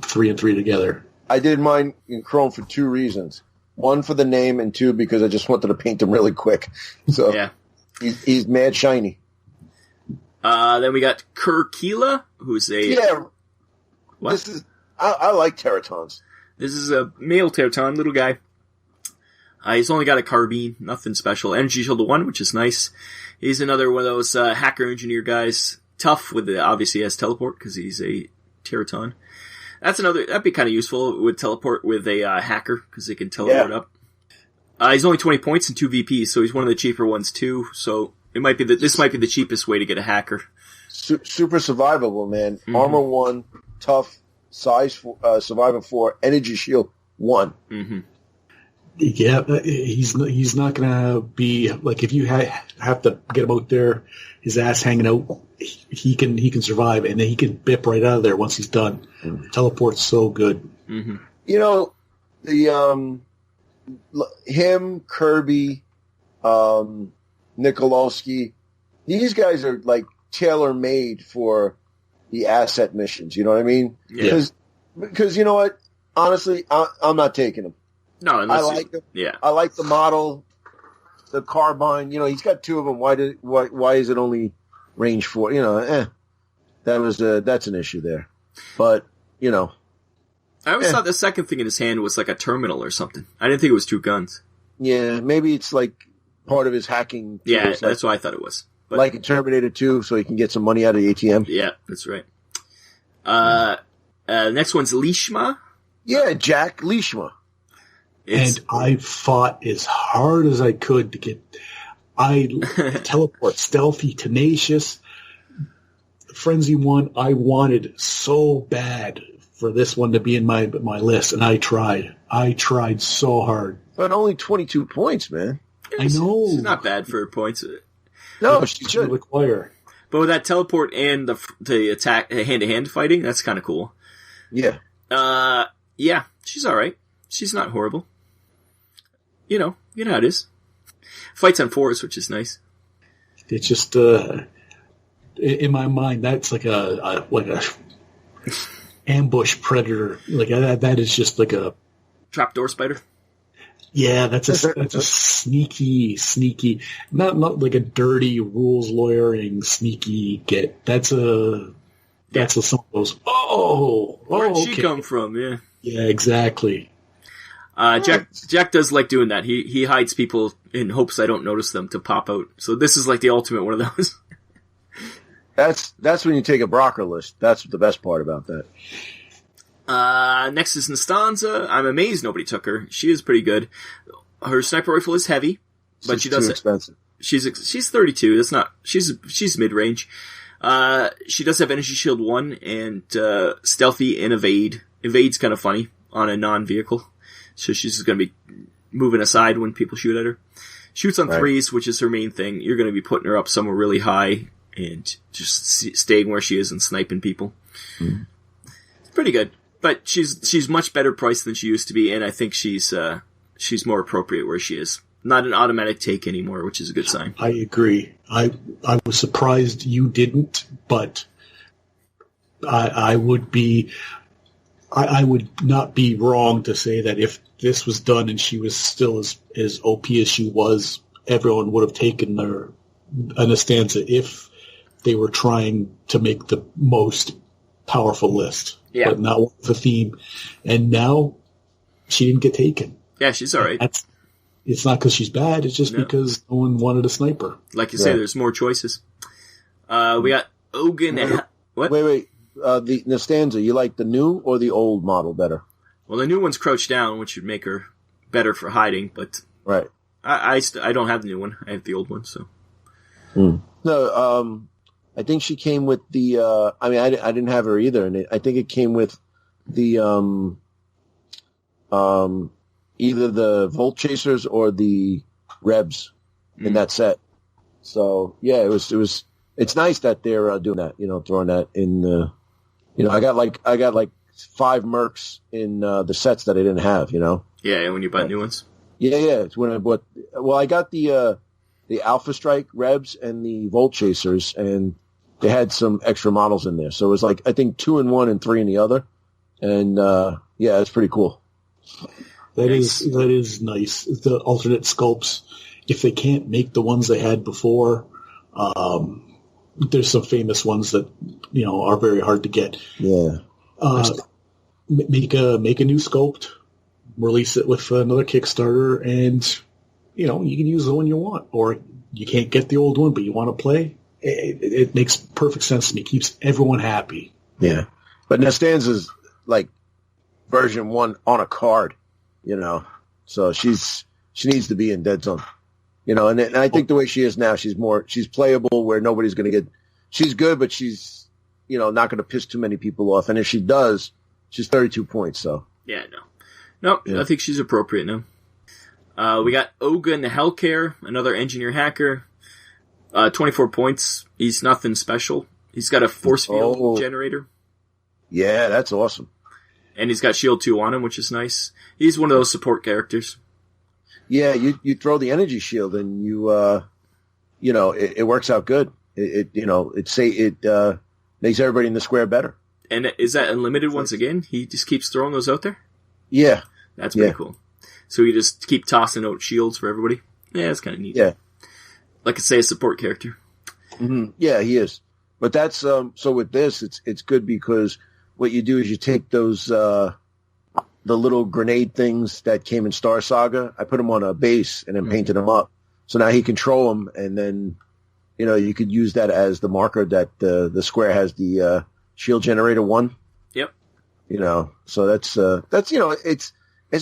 3 and 3 together. I did mine in Chrome for 2 reasons. 1 for the name, and 2 because I just wanted to paint him really quick. So yeah. He's mad shiny. Then we got Kerkila, who's a... Yeah. What? I like Teratons. This is a male Teraton, little guy. He's only got a carbine, nothing special. Energy shield 1, which is nice. He's another one of those hacker engineer guys. Tough obviously he has teleport because he's a Teraton. That'd be kind of useful with teleport with a hacker because they can teleport up. He's only 20 points and 2 VPs, so he's one of the cheaper ones too. So this might be the cheapest way to get a hacker. Super survivable, man. Mm-hmm. Armor 1, tough, size, survivor 4, energy shield 1. Mm-hmm. Yeah, he's not gonna be like, if you have to get him out there, his ass hanging out, he can survive, and then he can bip right out of there once he's done. Mm-hmm. Teleport's so good. Mm-hmm. You know, the him, Kirby, Nikolowski, these guys are like tailor made for the asset missions. You know what I mean? Yeah. Because you know what? Honestly, I'm not taking them. No, I like them. Yeah, I like the model, the carbine. You know, he's got 2 of them. Why is it only range 4? You know, that's an issue there. But you know, I always thought the second thing in his hand was like a terminal or something. I didn't think it was 2 guns. Yeah, maybe it's like part of his hacking. Yeah, that's what I thought it was. But, like in Terminator 2, so he can get some money out of the ATM. Yeah, that's right. Next one's Lishma. Yeah, Jack Lishma. And I fought as hard as I could to get. Teleport, stealthy, tenacious, frenzy one. I wanted so bad for this one to be in my list, and I tried. I tried so hard. But only 22 points, man. I know. It's not bad for points. No, she should require. But with that teleport and the attack hand-to-hand fighting, that's kind of cool. Yeah. Yeah, she's all right. She's not horrible. You know how it is. Fights on 4s, which is nice. It's just in my mind, that's like a ambush predator. Like that is just like a trapdoor spider. Yeah, that's a sneaky, not like a dirty rules lawyering sneaky get. That's some of those. Where'd she come from? Yeah. Yeah, exactly. Jack does like doing that. He hides people in hopes I don't notice them to pop out. So this is like the ultimate one of those. That's when you take a Brocker list. That's the best part about that. Next is Nastanza. I'm amazed nobody took her. She is pretty good. Her sniper rifle is heavy, but she does too expensive. She's 32. That's not. She's mid range. She does have energy shield 1 and stealthy and evade. Evade's kind of funny on a non-vehicle. So she's going to be moving aside when people shoot at her. Shoots on 3s, which is her main thing. You're going to be putting her up somewhere really high and just staying where she is and sniping people. Mm. It's pretty good. But she's much better priced than she used to be, and I think she's more appropriate where she is. Not an automatic take anymore, which is a good sign. I agree. I was surprised you didn't, but I would be... I would not be wrong to say that if this was done and she was still as OP as she was, everyone would have taken an Nastanza if they were trying to make the most powerful list. Yeah. But not with the theme. And now she didn't get taken. Yeah, she's all right. It's not because she's bad. It's just because no one wanted a sniper. Like you say, there's more choices. We got Ogun. What? Wait. The Nastanza, you like the new or the old model better? Well, the new one's crouched down, which would make her better for hiding, but right. I don't have the new one. I have the old one, so. No, I think she came with the. I didn't have her either, and I think it came with the either the Volt Chasers or the Rebs in that set. So yeah, it was. It's nice that they're doing that. Throwing that in. I got like 5 M.E.R.C.S in the sets that I didn't have. Yeah, when you bought new ones. Yeah. It's when I bought. Well, I got the Alpha Strike Rebs and the Volt Chasers, and they had some extra models in there. So it was like, I think 2 in one and 3 in the other. And, yeah, it's pretty cool. That is nice. The alternate sculpts, if they can't make the ones they had before, there's some famous ones that, are very hard to get. Yeah. Make a new sculpt, release it with another Kickstarter, and, you can use the one you want. Or you can't get the old one, but you want to play. It makes perfect sense to me. It keeps everyone happy. Yeah. But Nastanza's like version 1 on a card, So she's she needs to be in Deadzone. You know, and I think the way she is now, she's playable where nobody's going to get. She's good, but she's, you know, not going to piss too many people off. And if she does, she's 32 points. So yeah, no, Yeah. I think she's appropriate now. We got Ogun the Hellcare, another engineer hacker. 24 points. He's nothing special. He's got a force field generator. Yeah, that's awesome. And he's got shield 2 on him, which is nice. He's one of those support characters. Yeah, you throw the energy shield and you know, it works out good. It makes everybody in the square better. And is that unlimited once again? He just keeps throwing those out there? Yeah. That's pretty cool. So you just keep tossing out shields for everybody? Yeah, that's kind of neat. Yeah. Like I say, a support character. Mm-hmm. Yeah, he is. But that's so with this, it's good because what you do is you take those the little grenade things that came in Star Saga. I put them on a base and then painted them up. So now he can throw them, and then, you know, you could use that as the marker that the square has the shield generator 1. Yep. You know, so that's you know, it's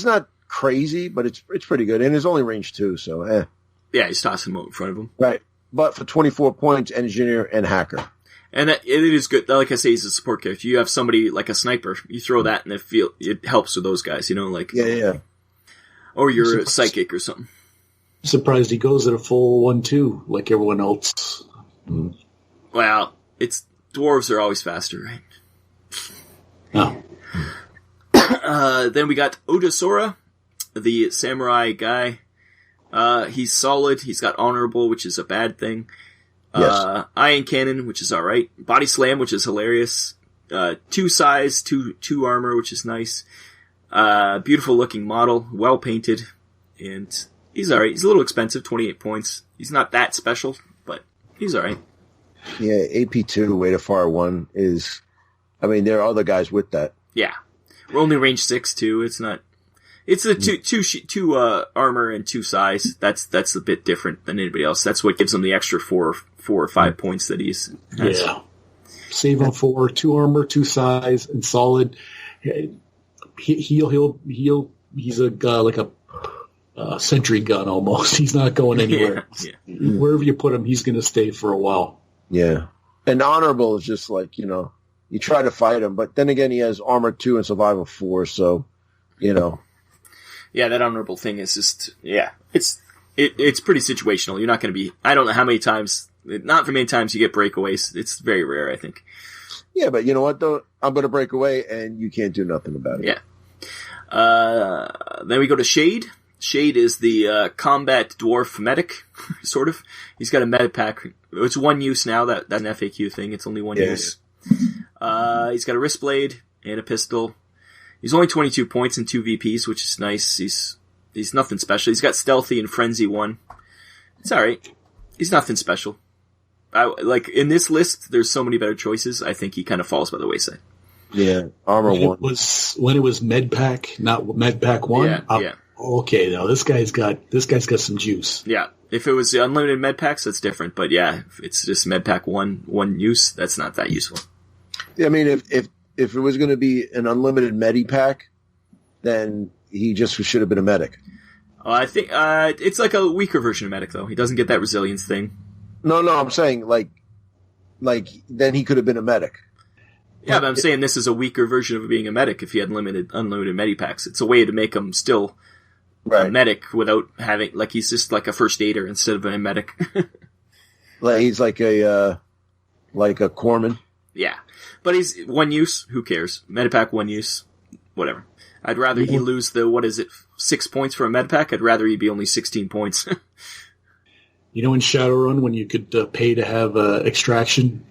not crazy, but it's pretty good, and it's only range 2, so Yeah, he's tossing them out in front of him. Right. But for 24 points, engineer and hacker. And it is good. Like I say, he's a support character. You have somebody like a sniper. You throw that and it helps with those guys, you know, like. Yeah. Or you're a psychic or something. Surprised he goes at a full 1-2 like everyone else. Mm. Well, dwarves are always faster, right? Oh. Then we got Odasora, the samurai guy. He's solid. He's got honorable, which is a bad thing. Yes. Iron Cannon, which is alright. Body Slam, which is hilarious. 2 size, 2 armor, which is nice. Beautiful looking model, well painted, and he's alright. He's a little expensive, 28 points. He's not that special, but he's alright. Yeah, AP2, Way to Fire 1 is, I mean, there are other guys with that. Yeah. We're only range 6 too. It's not. It's the two armor and 2 size. That's a bit different than anybody else. That's what gives him the extra 4 or 5 points that he's has. Yeah. Save him for 2 armor, 2 size, and solid. He's a guy like a sentry gun almost. He's not going anywhere. Yeah. Wherever you put him, he's going to stay for a while. Yeah. And honorable is just like, you know, you try to fight him, but then again, he has armor 2 and survival 4, so, you know. Yeah, that honorable thing is just, it's pretty situational. You're not going to be, I don't know how many times, not for many times you get breakaways. It's very rare, I think. Yeah, but you know what, though? I'm going to break away, and you can't do nothing about it. Yeah. Then we go to Shade. Shade is the combat dwarf medic, sort of. He's got a med pack. It's 1 use now. That's an FAQ thing. It's only 1 use. He's got a wrist blade and a pistol. He's only 22 points and 2 VPs, which is nice. He's nothing special. He's got stealthy and frenzy 1. It's alright. He's nothing special. Like, in this list, there's so many better choices. I think he kind of falls by the wayside. Yeah, armor 1. When it was med pack, not med pack 1. Yeah. Okay, now this guy's got some juice. Yeah. If it was the unlimited med packs, that's different. But yeah, if it's just med pack 1 use, that's not that useful. I mean, if it was going to be an unlimited medi pack, then he just should have been a medic. I think it's like a weaker version of medic, though. He doesn't get that resilience thing. No, I'm saying like then he could have been a medic. Yeah, but I'm saying this is a weaker version of being a medic. If he had unlimited medi packs, it's a way to make him still a medic without having he's just like a first aider instead of a medic. Like he's like a corpsman. Yeah, but he's 1 use. Who cares? Medipack 1 use, whatever. I'd rather he lose 6 points for a medipack. I'd rather he be only 16 points. You know, in Shadowrun, when you could pay to have extraction.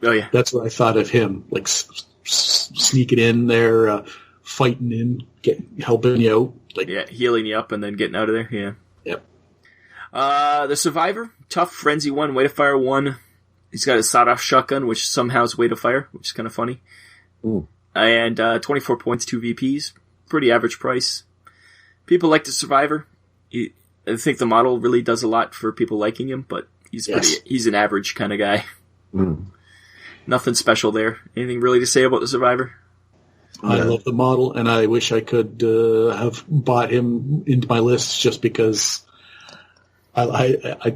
Oh yeah, that's what I thought of him. Like sneaking in there, fighting in, helping you out. Healing you up and then getting out of there. Yeah. Yep. The Survivor, tough frenzy 1, way to fire 1. He's got a sawed-off shotgun, which somehow is way to fire, which is kind of funny. Ooh. And 24 points, 2 VPs. Pretty average price. People like the Survivor. I think the model really does a lot for people liking him, but he's an average kind of guy. Mm. Nothing special there. Anything really to say about the Survivor? I love the model, and I wish I could have bought him into my list just because I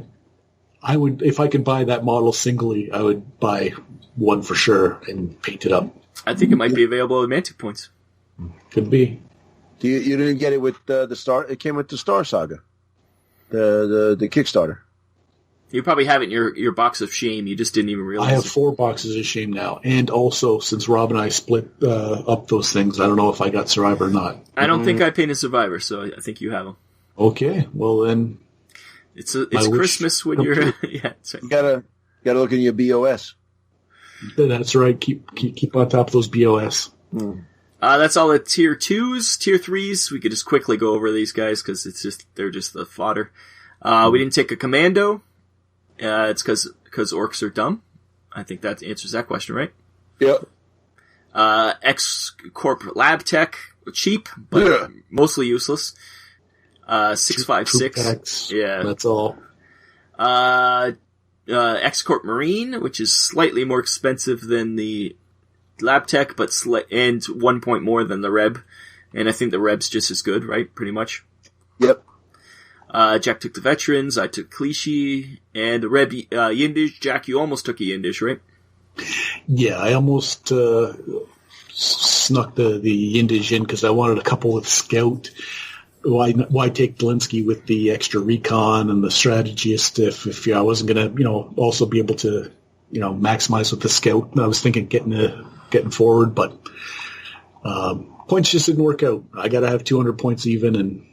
would, if I could buy that model singly, I would buy one for sure and paint it up. I think it might be available at Mantic Points. Could be. You didn't get it with the Star? It came with the Star Saga, the Kickstarter. You probably have it in your box of shame. You just didn't even realize. I have 4 boxes of shame now, and also since Rob and I split up those things, I don't know if I got Survivor or not. I don't think I painted Survivor, so I think you have them. Okay, well then, it's Christmas when you're yeah. Sorry. You gotta look in your BOS. That's right. Keep on top of those BOS. That's all the tier 2s, tier 3s. We could just quickly go over these guys because they're just the fodder. We didn't take a commando. It's because orcs are dumb. I think that answers that question, right? Yep. X-Corp Lab Tech, cheap, but mostly useless. 656. Yeah. That's all. X-Corp Marine, which is slightly more expensive than the Lab Tech, but and 1 point more than the Reb. And I think the Reb's just as good, right? Pretty much. Yep. Jack took the Veterans, I took Clichy, and the Reb Yindish. Jack, you almost took a Yindish, right? Yeah, I almost snuck the Yindish in because I wanted a couple with Scout. Why take Delinsky with the extra recon and the strategist if I wasn't going to, also be able to, maximize with the Scout? I was thinking getting forward, but points just didn't work out. I got to have 200 points even, and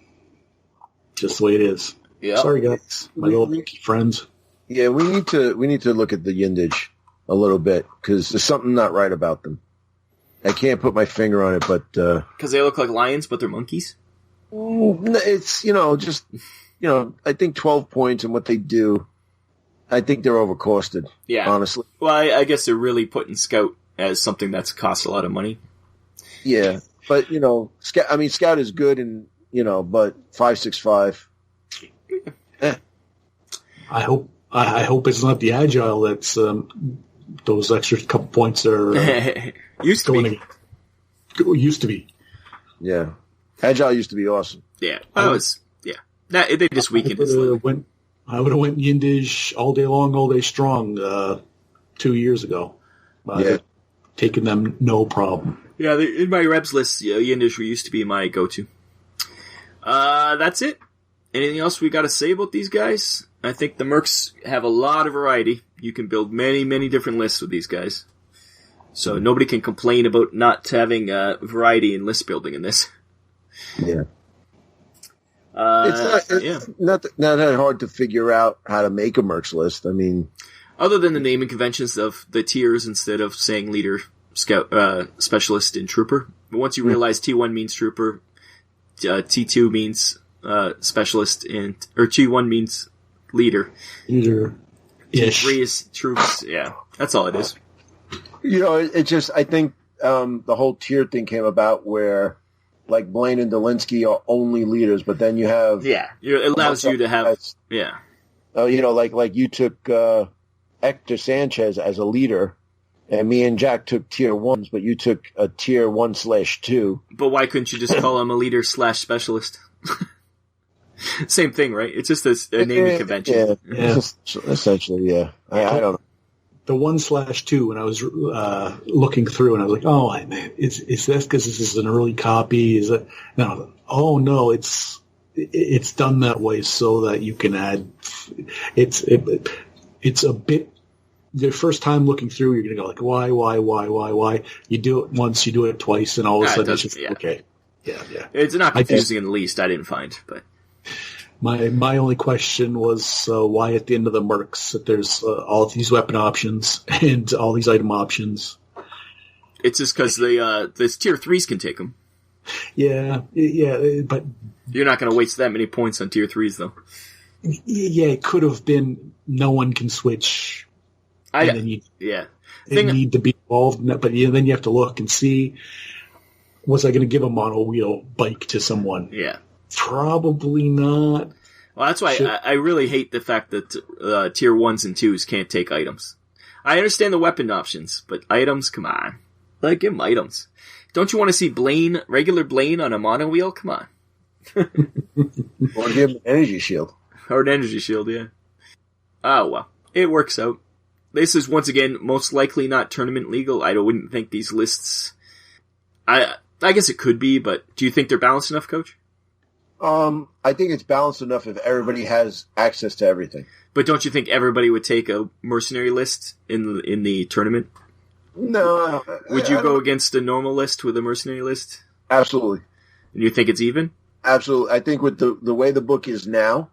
just the way it is. Yeah. Sorry, guys, my little monkey friends. Yeah, we need to look at the Yindage a little bit because there's something not right about them. I can't put my finger on it, but because they look like lions, but they're monkeys. It's I think 12 points and what they do. I think they're overcosted. Yeah, honestly. Well, I guess they're really putting Scout as something that's cost a lot of money. Yeah, but Scout is good and. But 565. I hope it's not the agile that's those extra couple points are used to be. Yeah, agile used to be awesome. Yeah, they just weakened it. I would have went Yindish all day long, all day strong 2 years ago. Taking them no problem. Yeah, in my reps list, Yindish used to be my go-to. That's it. Anything else we got to say about these guys? I think the Mercs have a lot of variety. You can build many, many different lists with these guys. So nobody can complain about not having variety in list building in this. Yeah. It's not that hard to figure out how to make a Mercs list. I mean, other than the naming conventions of the tiers instead of saying leader, scout, specialist, and trooper. But once you realize T1 means trooper, T2 means specialist, or T1 means leader. T3 is troops. Yeah, that's all it is. It just, I think the whole tier thing came about where, like, Blaine and Delinsky are only leaders, but then you have... Yeah, it allows you to have... Yeah. Like you took Hector Sanchez as a leader, and me and Jack took tier 1s, but you took a tier 1/2. But why couldn't you just call him a leader / specialist? Same thing, right? It's just a naming convention. Yeah. Essentially, yeah. I don't know. The 1/2, when I was looking through, and I was like, "Oh man, is this because this is an early copy? Is it no? Oh no, it's done that way so that you can add. It's a bit. The first time looking through, you're gonna go like, why? You do it once, you do it twice, and all of a sudden it's just okay. Yeah. It's not confusing in the least. I didn't find, but. My only question was why at the end of the M.E.R.C.S that there's all of these weapon options and all these item options. It's just because the tier 3s can take them. Yeah, but you're not going to waste that many points on tier 3s though. Yeah, it could have been no one can switch. They need to be involved, but then you have to look and see. Was I going to give a mono wheel bike to someone? Yeah. Probably not. Well, that's why I really hate the fact that tier 1s and 2s can't take items. I understand the weapon options, but items, come on. Give them items. Don't you want to see regular Blaine on a mono wheel? Come on. Or give him an energy shield. Or an energy shield, yeah. Oh, well. It works out. This is, once again, most likely not tournament legal. I wouldn't think these lists... I guess it could be, but do you think they're balanced enough, Coach? I think it's balanced enough if everybody has access to everything. But don't you think everybody would take a mercenary list in the tournament? No. Would you go against a normal list with a mercenary list? Absolutely. And you think it's even? Absolutely. I think with the way the book is now,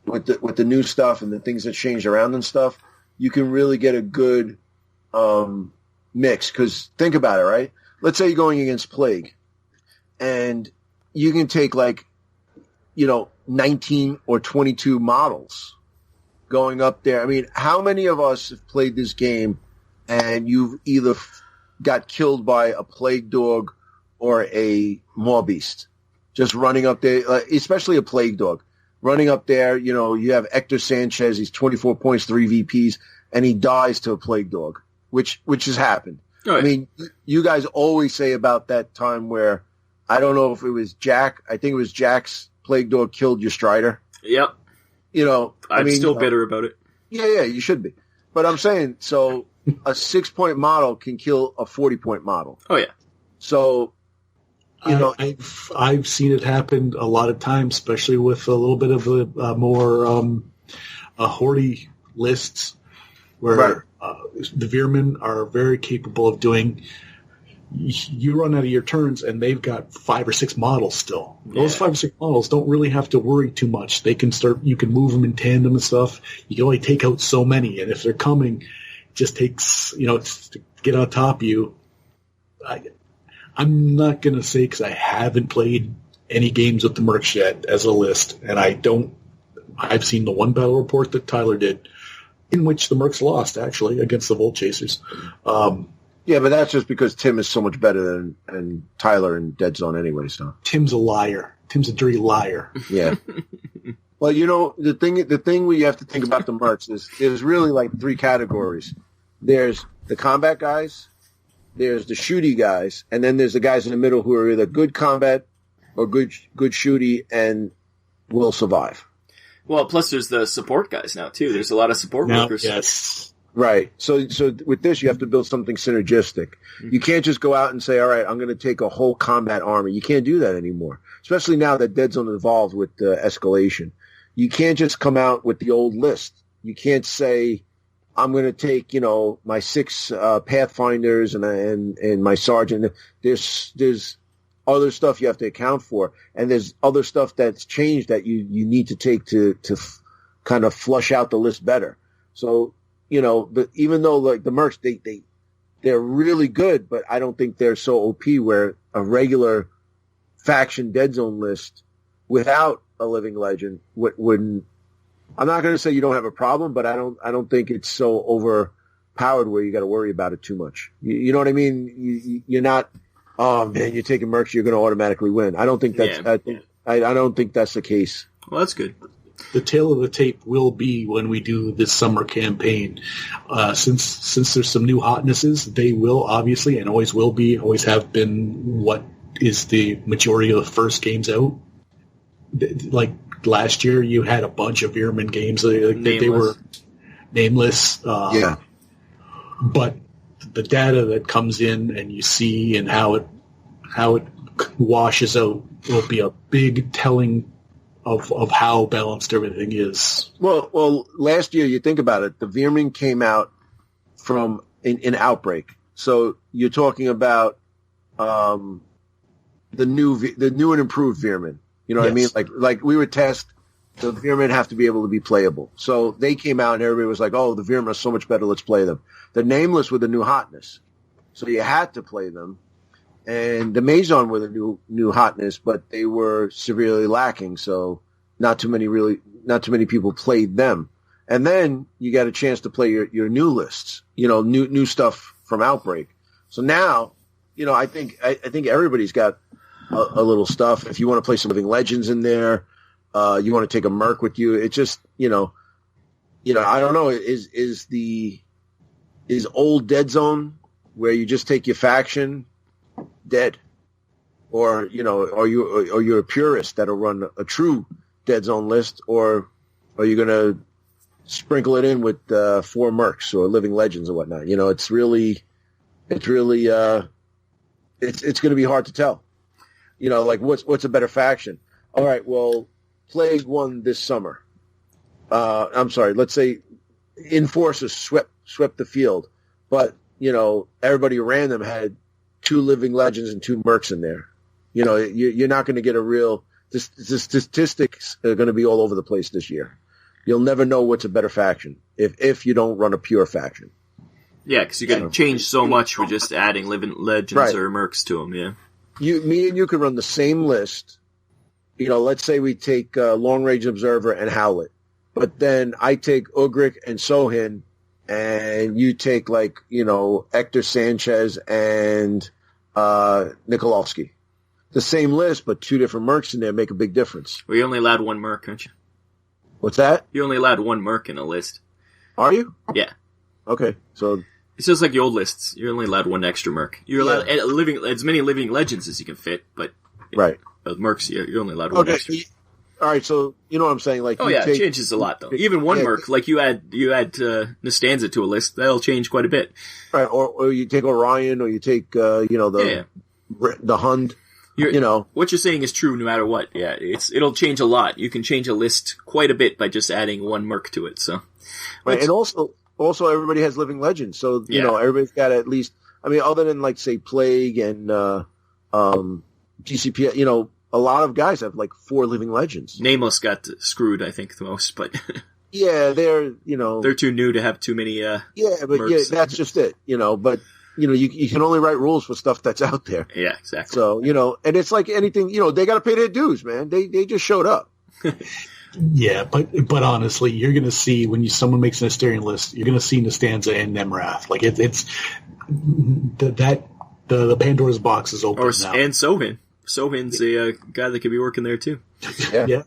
with the new stuff and the things that change around and stuff, you can really get a good mix. Because think about it, right? Let's say you're going against Plague, and you can take 19 or 22 models going up there. I mean, how many of us have played this game and you've either got killed by a Plague Dog or a Maw Beast just running up there, especially a Plague Dog running up there? You have Hector Sanchez, he's 24 points, 3 VPs, and he dies to a Plague Dog, which has happened. Right. I mean, you guys always say about that time where, I don't know if it was Jack, I think it was Jack's Plague Dog killed your Strider. Yep. I'm still bitter about it. Yeah, you should be. But I'm saying, so a 6-point model can kill a 40-point model. Oh, yeah. So, I've seen it happen a lot of times, especially with a little bit of a more hoardy lists where right. The veer-myn are very capable of doing. You run out of your turns, and they've got 5 or 6 models still. Yeah. Those 5 or 6 models don't really have to worry too much. They can start. You can move them in tandem and stuff. You can only take out so many, and if they're coming, it just takes to get on top of you. I'm not going to say because I haven't played any games with the M.E.R.C. yet as a list, and I've seen the one battle report that Tyler did, in which the M.E.R.C. lost actually against the Volt Chasers. Yeah, but that's just because Tim is so much better than Tyler in Deadzone anyway. So Tim's a liar. Tim's a dirty liar. Yeah. Well, the thing we have to think about the M.E.R.C. is really like 3 categories. There's the combat guys, there's the shooty guys, and then there's the guys in the middle who are either good combat or good shooty and will survive. Well, plus there's the support guys now too. There's a lot of support workers. Yes. Right. So with this, you have to build something synergistic. You can't just go out and say, all right, I'm going to take a whole combat army. You can't do that anymore, especially now that Deadzone evolved with Escalation. You can't just come out with the old list. You can't say, I'm going to take, my 6 Pathfinders and my Sergeant. There's other stuff you have to account for, and there's other stuff that's changed that you need to take to kind of flush out the list better. So, even though like the M.E.R.C., they're really good, but I don't think they're so OP where a regular faction Deadzone list without a living legend wouldn't. I'm not going to say you don't have a problem, but I don't think it's so overpowered where you got to worry about it too much. You know what I mean? You're not. Oh man, you're taking M.E.R.C., you're going to automatically win. I don't think that's. Yeah. I don't think that's the case. Well, that's good. The tail of the tape will be when we do this summer campaign. Since there's some new hotnesses, they will obviously and always will be, always have been what is the majority of the first games out. Like last year, you had a bunch of veer-myn games. They were nameless. Yeah. But the data that comes in and you see and how it washes out will be a big telling of how balanced everything is. Well, last year, you think about it, the veer-myn came out from in Outbreak. So you're talking about the new and improved veer-myn. You know what I mean? Like we would test, the veer-myn have to be able to be playable. So they came out and everybody was like, oh, the veer-myn are so much better, let's play them. The nameless were the new hotness. So you had to play them. And the Maison were the new hotness, but they were severely lacking. So not too many people played them. And then you got a chance to play your new lists, new stuff from Outbreak. So now, I think everybody's got a little stuff. If you want to play some Living Legends in there, you want to take a M.E.R.C. with you. It's just, I don't know. Is old Deadzone where you just take your faction dead, or are you a purist that'll run a true Deadzone list, or are you going to sprinkle it in with 4 M.E.R.C.S or living legends or whatnot? It's going to be hard to tell. Like what's a better faction? All right, well, Plague won this summer. I'm sorry, let's say Enforcers swept the field, but everybody random had 2 living legends and 2 M.E.R.C.S in there. You're not going to get a real. The statistics are going to be all over the place this year. You'll never know what's a better faction if you don't run a pure faction. Yeah, because you can change so much with just adding living legends or M.E.R.C.S to them. Yeah, me and you could run the same list. Let's say we take Long Range Observer and Howlet, but then I take Ugric and Sohin, and you take Hector Sanchez and Nikolovsky. The same list, but 2 different M.E.R.C.S in there make a big difference. Well, you're only allowed 1 M.E.R.C, aren't you? What's that? You're only allowed 1 M.E.R.C in a list. Are you? Yeah. Okay, so it's just like the old lists. You're only allowed 1 extra M.E.R.C. You're allowed as many living legends as you can fit, but right. M.E.R.C, you're only allowed 1 extra. All right, so you know what I'm saying? Like, it changes a lot though. Even 1 M.E.R.C, like you add Nastanza to a list, that'll change quite a bit. Right, or you take Orion, or you take the Hund. What you're saying is true no matter what. Yeah, it'll change a lot. You can change a list quite a bit by just adding 1 M.E.R.C to it. So, right, and also everybody has living legends. So everybody's got at least. I mean, other than say Plague and GCP, a lot of guys have 4 living legends. Nameless got screwed, I think, the most, but yeah, they're too new to have too many. But that's just it. But. You can only write rules for stuff that's out there. Yeah, exactly. So, and it's like anything, they got to pay their dues, man. They just showed up. Yeah, but honestly, you're going to see when someone makes an Asterion list, you're going to see Nastanza and Nemrath. Like it's the Pandora's box is open now. And Sohin. Sohin's a guy that could be working there too. Yeah.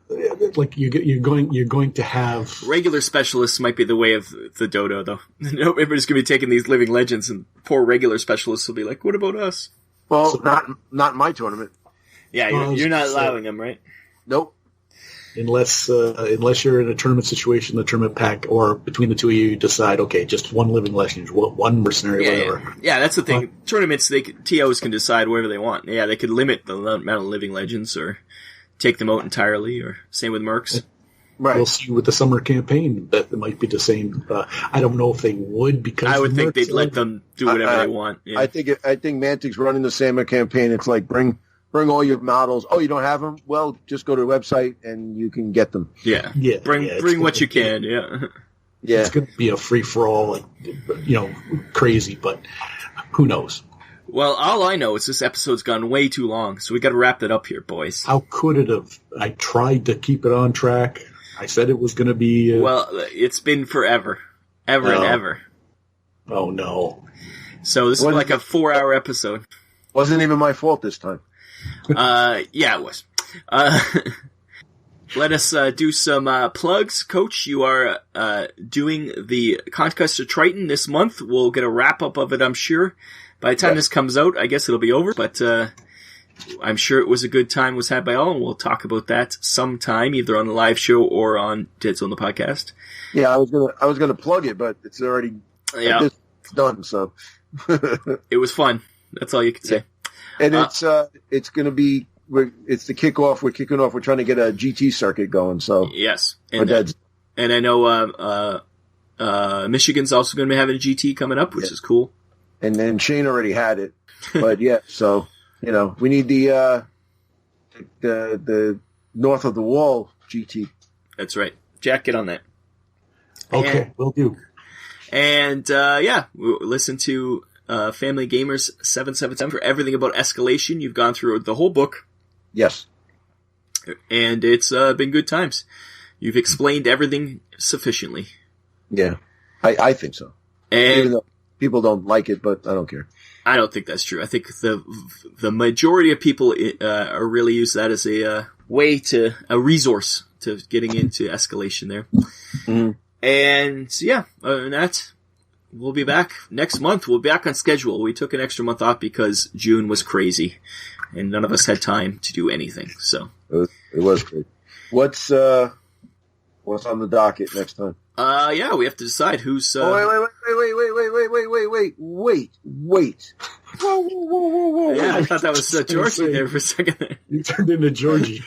Like you're going to have regular specialists might be the way of the dodo though. Everybody's gonna be taking these living legends, and poor regular specialists will be like, "What about us?" Well, not in my tournament. Yeah, you're not allowing them, right? Nope. Unless you're in a tournament situation, the tournament pack, or between the two of you decide, okay, just 1 living legend, 1 mercenary, whatever. Yeah, that's the thing. Tournaments, TOs can decide whatever they want. Yeah, they could limit the amount of living legends, or take them out entirely, or same with M.E.R.C. Right. We'll see with the summer campaign that it might be the same. I don't know if they would, because I would think they'd let them do whatever they want. Yeah. I think Mantic's running the summer campaign. It's like bring all your models. Oh, you don't have them? Well, just go to the website and you can get them. Yeah. Bring what you can. Yeah. Yeah. It's going to be a free for all, crazy, but who knows? Well, all I know is this episode's gone way too long, so we got to wrap it up here, boys. How could it have? I tried to keep it on track. I said it was going to be. Well, it's been forever, and ever. Oh no! So this is like a 4-hour episode. Wasn't even my fault this time. Yeah, it was. Let us do some plugs. Coach, you are doing the Conquest of Triton this month. We'll get a wrap-up of it, I'm sure. By the time this comes out, I guess it'll be over, but I'm sure it was a good time was had by all, and we'll talk about that sometime, either on the live show or on Deadzone the Podcast. Yeah, I was gonna plug it, but it's already it's done, so. It was fun. That's all you can say. And it's going to be it's the kickoff. We're kicking off. We're trying to get a GT circuit going. So yes, and I know Michigan's also going to be having a GT coming up, which is cool. And then Shane already had it, but yeah. So we need the north of the wall GT. That's right. Jack, get on that. Okay, will do. And listen to Family Gamers 777 for everything about escalation. You've gone through the whole book. Yes. And it's been good times. You've explained everything sufficiently. Yeah, I think so. And even though people don't like it, but I don't care. I don't think that's true. I think the majority of people are really use that as a resource to getting into escalation there. Mm-hmm. And other than that, we'll be back next month. We'll be back on schedule. We took an extra month off because June was crazy, and none of us had time to do anything. So it was great. What's on the docket next time? Yeah, we have to decide who's. Wait. Whoa. Yeah, I thought that was Georgie there for a second. You turned into Georgie.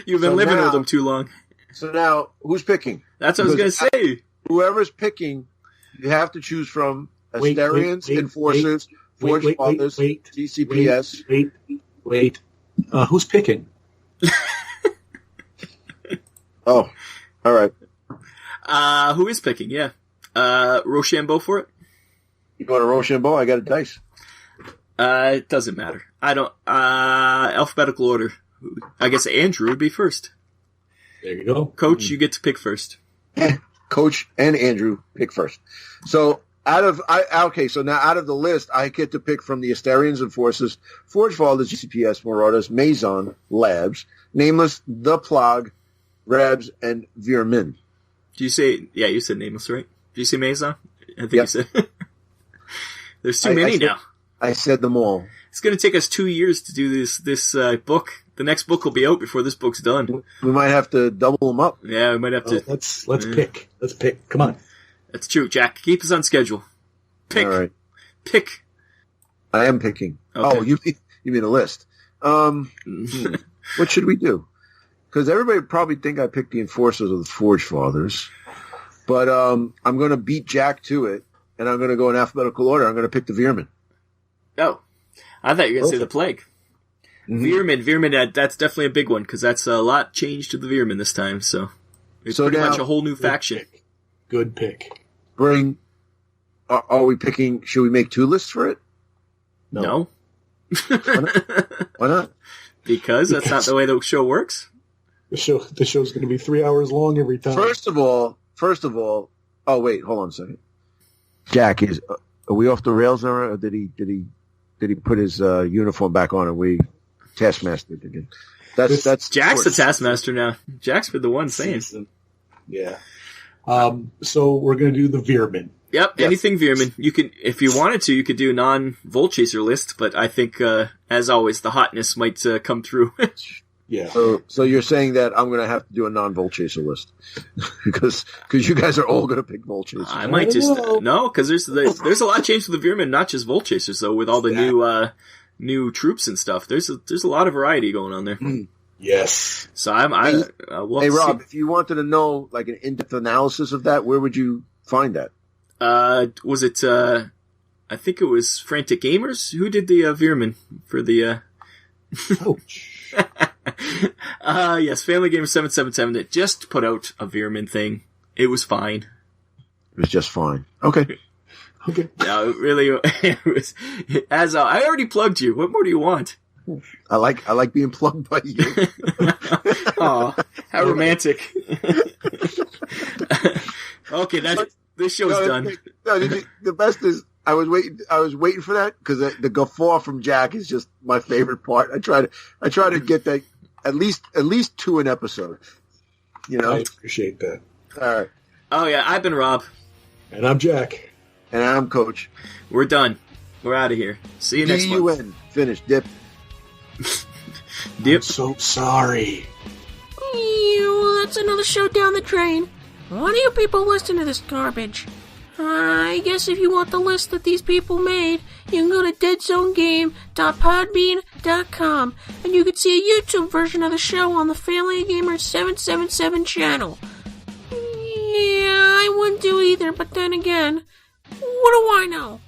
You've been living with him too long. So now, who's picking? That's what I was going to say. Whoever's picking, you have to choose from Asterians, Enforcers, Forge Fathers, DCPS. Wait. Who's picking? Oh, all right. Who is picking? Yeah. Rochambeau for it? You going to Rochambeau? I got a dice. It doesn't matter. I don't, alphabetical order. I guess Andrew would be first. There you go. Coach, you get to pick first. Coach and Andrew pick first. So out of the list, I get to pick from the Asterians and Forces, Forge Fathers, GCPS, Marauders, Maison, Labs, Nameless, The Plog, Rabs, and Veer-myn. Do you say? Yeah, you said Nameless, right? Did you say Maison? I think you said. There's too many now. I said them all. It's going to take us 2 years to do this book. The next book will be out before this book's done. We might have to double them up. Yeah, we might have to. Let's pick. Let's pick. Come on. That's true, Jack. Keep us on schedule. Pick. All right. Pick. I am picking. Okay. Oh, you mean a list? What should we do? Because everybody would probably think I picked the Enforcers or the Forge Fathers, but I'm going to beat Jack to it, and I'm going to go in alphabetical order. I'm going to pick the Veer-myn. Oh, I thought you were going to say the Plague. Mm-hmm. Veer-myn, that's definitely a big one, because that's a lot changed to the Veer-myn this time, so it's pretty much a whole new faction. Good pick. Are we picking, should we make 2 lists for it? No. Why not? Because that's not the way the show works. The show's going to be 3 hours long every time. First of all, oh wait, hold on a second. Jack, are we off the rails now, or did he put his uniform back on and we taskmastered again? That's Jack's the taskmaster now. Jack's been the one saying. Yeah. So we're going to do the Veer-myn. Yep, anything Veer-myn. You could, if you wanted to, you could do a non-Volt Chaser list, but I think, as always, the hotness might come through. Yeah. So you're saying that I'm going to have to do a non-Volt Chaser list because you guys are all going to pick Volt Chasers. I might just no, because there's a lot of change with the Veer-myn, not just Volt Chasers though. With all the new troops and stuff, there's a lot of variety going on there. Yes. So hey Rob, if you wanted to know like an in-depth analysis of that, where would you find that? Was it? I think it was Frantic Gamers who did the Veer-myn for the. Ouch. Yes, Family Gamer 777 that just put out a Veer-myn thing. It was fine. It was just fine. Okay. No, it really, it was. As I already plugged you. What more do you want? I like being plugged by you. Aw, how romantic. Okay, this show's done. The best is I was waiting for that because the guffaw from Jack is just my favorite part. I try to get that at least 2 an episode. You know, I appreciate that. All right. Oh yeah, I've been Rob, and I'm Jack, and I'm Coach. We're done. We're out of here. See you next month. D-U-N. Finish. Dip. I'm so sorry. That's another show down the drain. Why do you people listen to this garbage? I guess if you want the list that these people made, you can go to deadzonegame.podbean.com and you can see a YouTube version of the show on the Family Gamer 777 channel. Yeah, I wouldn't do either, but then again, what do I know?